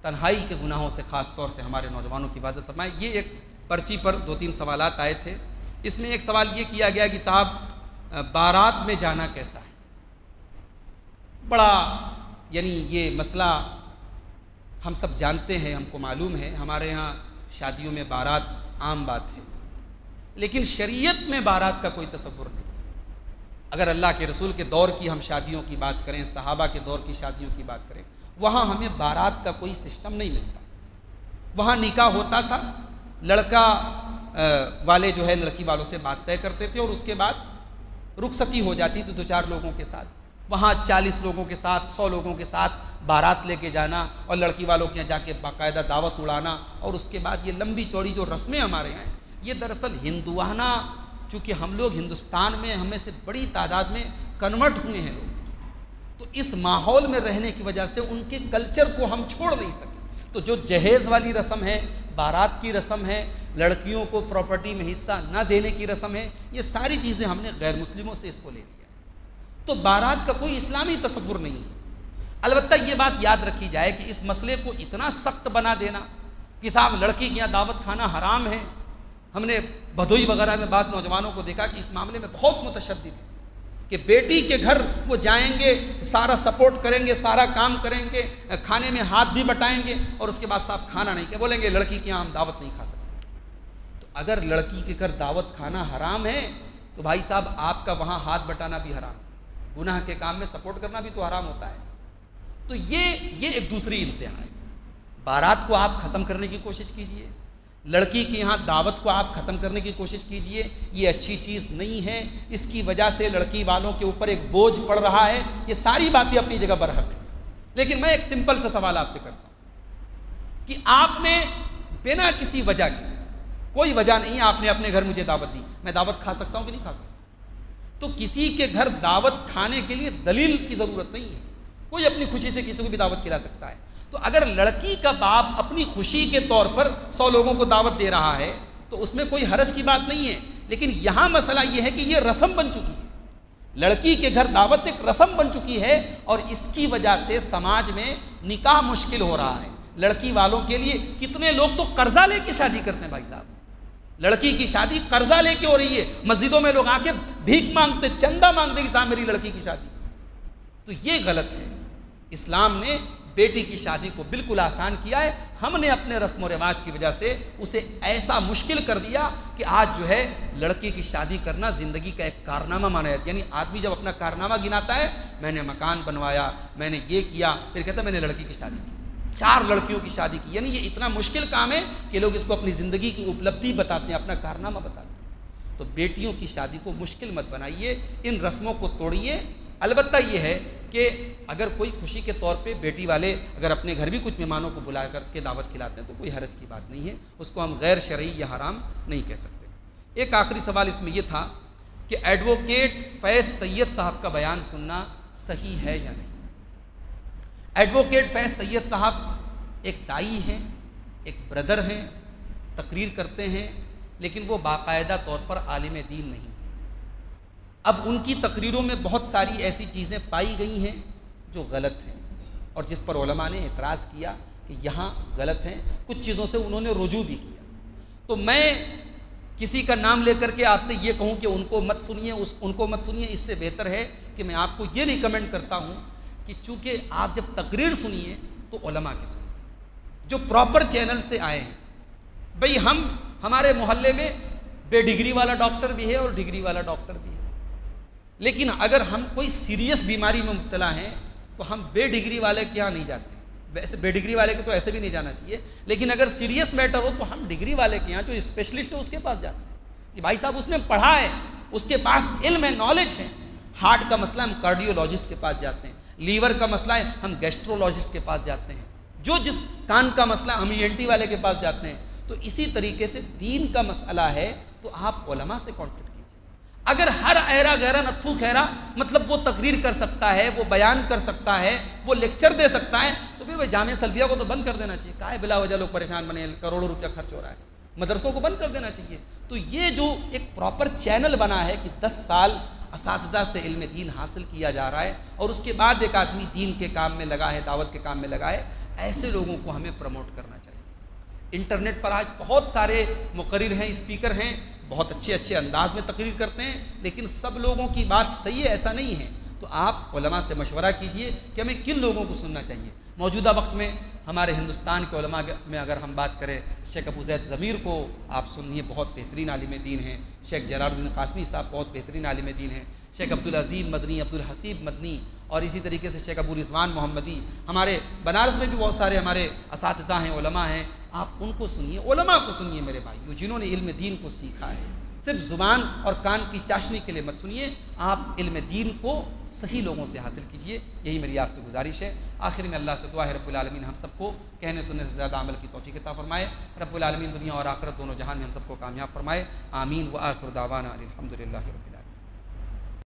تنہائی کے گناہوں سے، خاص طور سے ہمارے نوجوانوں کی حفاظت فرمائے. یہ ایک پرچی پر 2-3 سوالات آئے تھے. اس میں ایک سوال یہ کیا گیا کہ صاحب بارات میں جانا کیسا ہے. بڑا یعنی یہ مسئلہ ہم سب جانتے ہیں، ہم کو معلوم ہے، ہمارے ہاں شادیوں میں بارات عام بات ہے، لیکن شریعت میں بارات کا کوئی تصور نہیں. اگر اللہ کے رسول کے دور کی ہم شادیوں کی بات کریں، صحابہ کے دور کی شادیوں کی بات کریں، وہاں ہمیں بارات کا کوئی سسٹم نہیں ملتا. وہاں نکاح ہوتا تھا، لڑکا والے جو ہے لڑکی والوں سے بات طے کرتے تھے اور اس کے بعد رخصتی ہو جاتی تھی 2-4 لوگوں کے ساتھ. وہاں 40 لوگوں کے ساتھ، 100 لوگوں کے ساتھ بارات لے کے جانا اور لڑکی والوں کے یہاں جا کے باقاعدہ دعوت اڑانا، اور اس کے بعد یہ لمبی چوڑی جو رسمیں ہمارے یہاں ہیں، یہ دراصل ہندوانہ، چونکہ ہم لوگ ہندوستان میں ہمیں سے بڑی تعداد میں کنورٹ ہوئے ہیں لوگ، تو اس ماحول میں رہنے کی وجہ سے ان کے کلچر کو ہم چھوڑ نہیں سکتے. تو جو جہیز والی رسم ہے، بارات کی رسم ہے، لڑکیوں کو پراپرٹی میں حصہ نہ دینے کی رسم ہے، یہ ساری چیزیں ہم نے غیر مسلموں سے اس کو لے لیا. تو بارات کا کوئی اسلامی تصور نہیں ہے. البتہ یہ بات یاد رکھی جائے کہ اس مسئلے کو اتنا سخت بنا دینا کہ صاحب لڑکی کے یہاں دعوت کھانا حرام ہے، ہم نے بھدوئی وغیرہ میں بعض نوجوانوں کو دیکھا کہ اس معاملے میں بہت متشدد ہے کہ بیٹی کے گھر وہ جائیں گے، سارا سپورٹ کریں گے، سارا کام کریں گے، کھانے میں ہاتھ بھی بٹائیں گے، اور اس کے بعد صاحب کھانا نہیں کہ بولیں گے لڑکی کے یہاں ہم دعوت نہیں کھا سکتے۔ تو اگر لڑکی کے گھر دعوت کھانا حرام ہے تو بھائی صاحب آپ کا وہاں ہاتھ بٹانا بھی حرام ہے، گناہ کے کام میں سپورٹ کرنا بھی تو حرام ہوتا ہے۔ تو یہ ایک دوسری انتہا ہے۔ بارات کو آپ ختم کرنے کی کوشش کیجئے، لڑکی کے یہاں دعوت کو آپ ختم کرنے کی کوشش کیجئے، یہ اچھی چیز نہیں ہے، اس کی وجہ سے لڑکی والوں کے اوپر ایک بوجھ پڑ رہا ہے۔ یہ ساری باتیں اپنی جگہ برحق ہیں، لیکن میں ایک سمپل سا سوال آپ سے کرتا ہوں کہ آپ نے بنا کسی وجہ کی، کوئی وجہ نہیں، آپ نے اپنے گھر مجھے دعوت دی، میں دعوت کھا سکتا ہوں کہ نہیں کھا سکتا؟ تو کسی کے گھر دعوت کھانے کے لیے دلیل کی ضرورت نہیں ہے، کوئی اپنی خوشی سے کسی کو بھی دعوت کھلا سکتا ہے۔ تو اگر لڑکی کا باپ اپنی خوشی کے طور پر 100 لوگوں کو دعوت دے رہا ہے تو اس میں کوئی حرج کی بات نہیں ہے، لیکن یہاں مسئلہ یہ ہے کہ یہ رسم بن چکی ہے، لڑکی کے گھر دعوت ایک رسم بن چکی ہے، اور اس کی وجہ سے سماج میں نکاح مشکل ہو رہا ہے۔ لڑکی والوں کے لیے کتنے لوگ تو قرضہ لے کے شادی کرتے ہیں بھائی صاحب، لڑکی کی شادی قرضہ لے کے ہو رہی ہے، مسجدوں میں لوگ آ کے بھیک مانگتے، چندہ مانگتے کہ صاحب میری لڑکی کی شادی۔ تو یہ غلط ہے۔ اسلام نے بیٹی کی شادی کو بالکل آسان کیا ہے، ہم نے اپنے رسم و رواج کی وجہ سے اسے ایسا مشکل کر دیا کہ آج جو ہے لڑکی کی شادی کرنا زندگی کا ایک کارنامہ مانا جاتا ہے۔ یعنی آدمی جب اپنا کارنامہ گناتا ہے، میں نے مکان بنوایا، میں نے یہ کیا، پھر کہتا ہے میں نے لڑکی کی شادی کی، 4 لڑکیوں کی شادی کی۔ یعنی یہ اتنا مشکل کام ہے کہ لوگ اس کو اپنی زندگی کی اپلبدھی بتاتے ہیں، اپنا کارنامہ بتاتے ہیں۔ تو بیٹیوں کی شادی کو مشکل مت بنائیے، ان رسموں کو توڑیے۔ البتہ یہ ہے کہ اگر کوئی خوشی کے طور پہ بیٹی والے اگر اپنے گھر بھی کچھ مہمانوں کو بلا کر کے دعوت کھلاتے ہیں تو کوئی حرج کی بات نہیں ہے، اس کو ہم غیر شرعی یا حرام نہیں کہہ سکتے۔ ایک آخری سوال اس میں یہ تھا کہ ایڈوکیٹ فیض سید صاحب کا بیان سننا صحیح ہے یا نہیں؟ ایڈوکیٹ فیض سید صاحب ایک دائی ہیں، ایک بردر ہیں، تقریر کرتے ہیں، لیکن وہ باقاعدہ طور پر عالم دین نہیں۔ اب ان کی تقریروں میں بہت ساری ایسی چیزیں پائی گئی ہیں جو غلط ہیں، اور جس پر علماء نے اعتراض کیا کہ یہاں غلط ہیں، کچھ چیزوں سے انہوں نے رجوع بھی کیا۔ تو میں کسی کا نام لے کر کے آپ سے یہ کہوں کہ ان کو مت سنیے، ان کو مت سنیے، اس سے بہتر ہے کہ میں آپ کو یہ ریکمینڈ کرتا ہوں کہ چونکہ آپ جب تقریر سنیے تو علماء کی سنیے جو پراپر چینل سے آئے ہیں۔ بھئی ہمارے محلے میں بے ڈگری والا ڈاکٹر بھی ہے اور ڈگری والا ڈاکٹر بھی ہے، لیکن اگر ہم کوئی سیریس بیماری میں مبتلا ہیں تو ہم بے ڈگری والے کے یہاں نہیں جاتے۔ ویسے بے ڈگری والے کے تو ایسے بھی نہیں جانا چاہیے، لیکن اگر سیریس میٹر ہو تو ہم ڈگری والے کے یہاں جو اسپیشلسٹ ہے اس کے پاس جاتے ہیں کہ بھائی صاحب اس نے پڑھا ہے، اس کے پاس علم ہے، نالج ہے۔ ہارٹ کا مسئلہ ہم کارڈیولوجسٹ کے پاس جاتے ہیں، لیور کا مسئلہ ہے ہم گیسٹرولوجسٹ کے پاس جاتے ہیں، جو جس کان کا مسئلہ ہم ENT والے کے پاس جاتے ہیں۔ تو اسی طریقے سے دین کا مسئلہ ہے تو آپ علماء سے کانٹیکٹ کیجیے۔ اگر ہر ایرا غیرا نتھو خیرا مطلب وہ تقریر کر سکتا ہے، وہ بیان کر سکتا ہے، وہ لیکچر دے سکتا ہے، تو پھر جامعہ سلفیہ کو تو بند کر دینا چاہیے۔ کائے بلا وجہ لوگ پریشان بنے، کروڑوں روپیہ خرچ ہو رہا ہے، مدرسوں کو بند کر دینا چاہیے۔ تو یہ جو ایک پراپر چینل بنا ہے کہ 10 سال اساتذہ سے علم دین حاصل کیا جا رہا ہے اور اس کے بعد ایک آدمی دین کے کام میں لگا ہے، دعوت کے کام میں لگا ہے، ایسے لوگوں کو ہمیں پروموٹ کرنا چاہیے۔ انٹرنیٹ پر آج بہت سارے مقرر ہیں، اسپیکر ہیں، بہت اچھے اچھے انداز میں تقریر کرتے ہیں، لیکن سب لوگوں کی بات صحیح ہے ایسا نہیں ہے۔ تو آپ علماء سے مشورہ کیجئے کہ ہمیں کن لوگوں کو سننا چاہیے۔ موجودہ وقت میں ہمارے ہندوستان کے علماء میں اگر ہم بات کریں، شیخ ابو زید ضمیر کو آپ سنیے، بہت بہترین عالم دین ہیں۔ شیخ جلال الدین قاسمی صاحب بہت بہترین عالم دین ہیں۔ شیخ عبدالعظیم مدنی، عبدالحسیب مدنی، اور اسی طریقے سے شیخ ابو رضوان محمدی۔ ہمارے بنارس میں بھی بہت سارے ہمارے اساتذہ ہیں، علماء ہیں، آپ ان کو سنیے، علماء کو سنیے میرے بھائیو، جنہوں نے علم دین کو سیکھا ہے۔ صرف زبان اور کان کی چاشنی کے لیے مت سنیے، آپ علم دین کو صحیح لوگوں سے حاصل کیجیے، یہی میری آپ سے گزارش ہے۔ آخر میں اللہ سے دعا ہے رب العالمین ہم سب کو کہنے سننے سے زیادہ عمل کی توفیق عطا فرمائے۔ رب العالمین دنیا اور آخرت دونوں جہان میں ہم سب کو کامیاب فرمائے، آمین۔ وآخر دعوانا الحمدللہ رب العالمین۔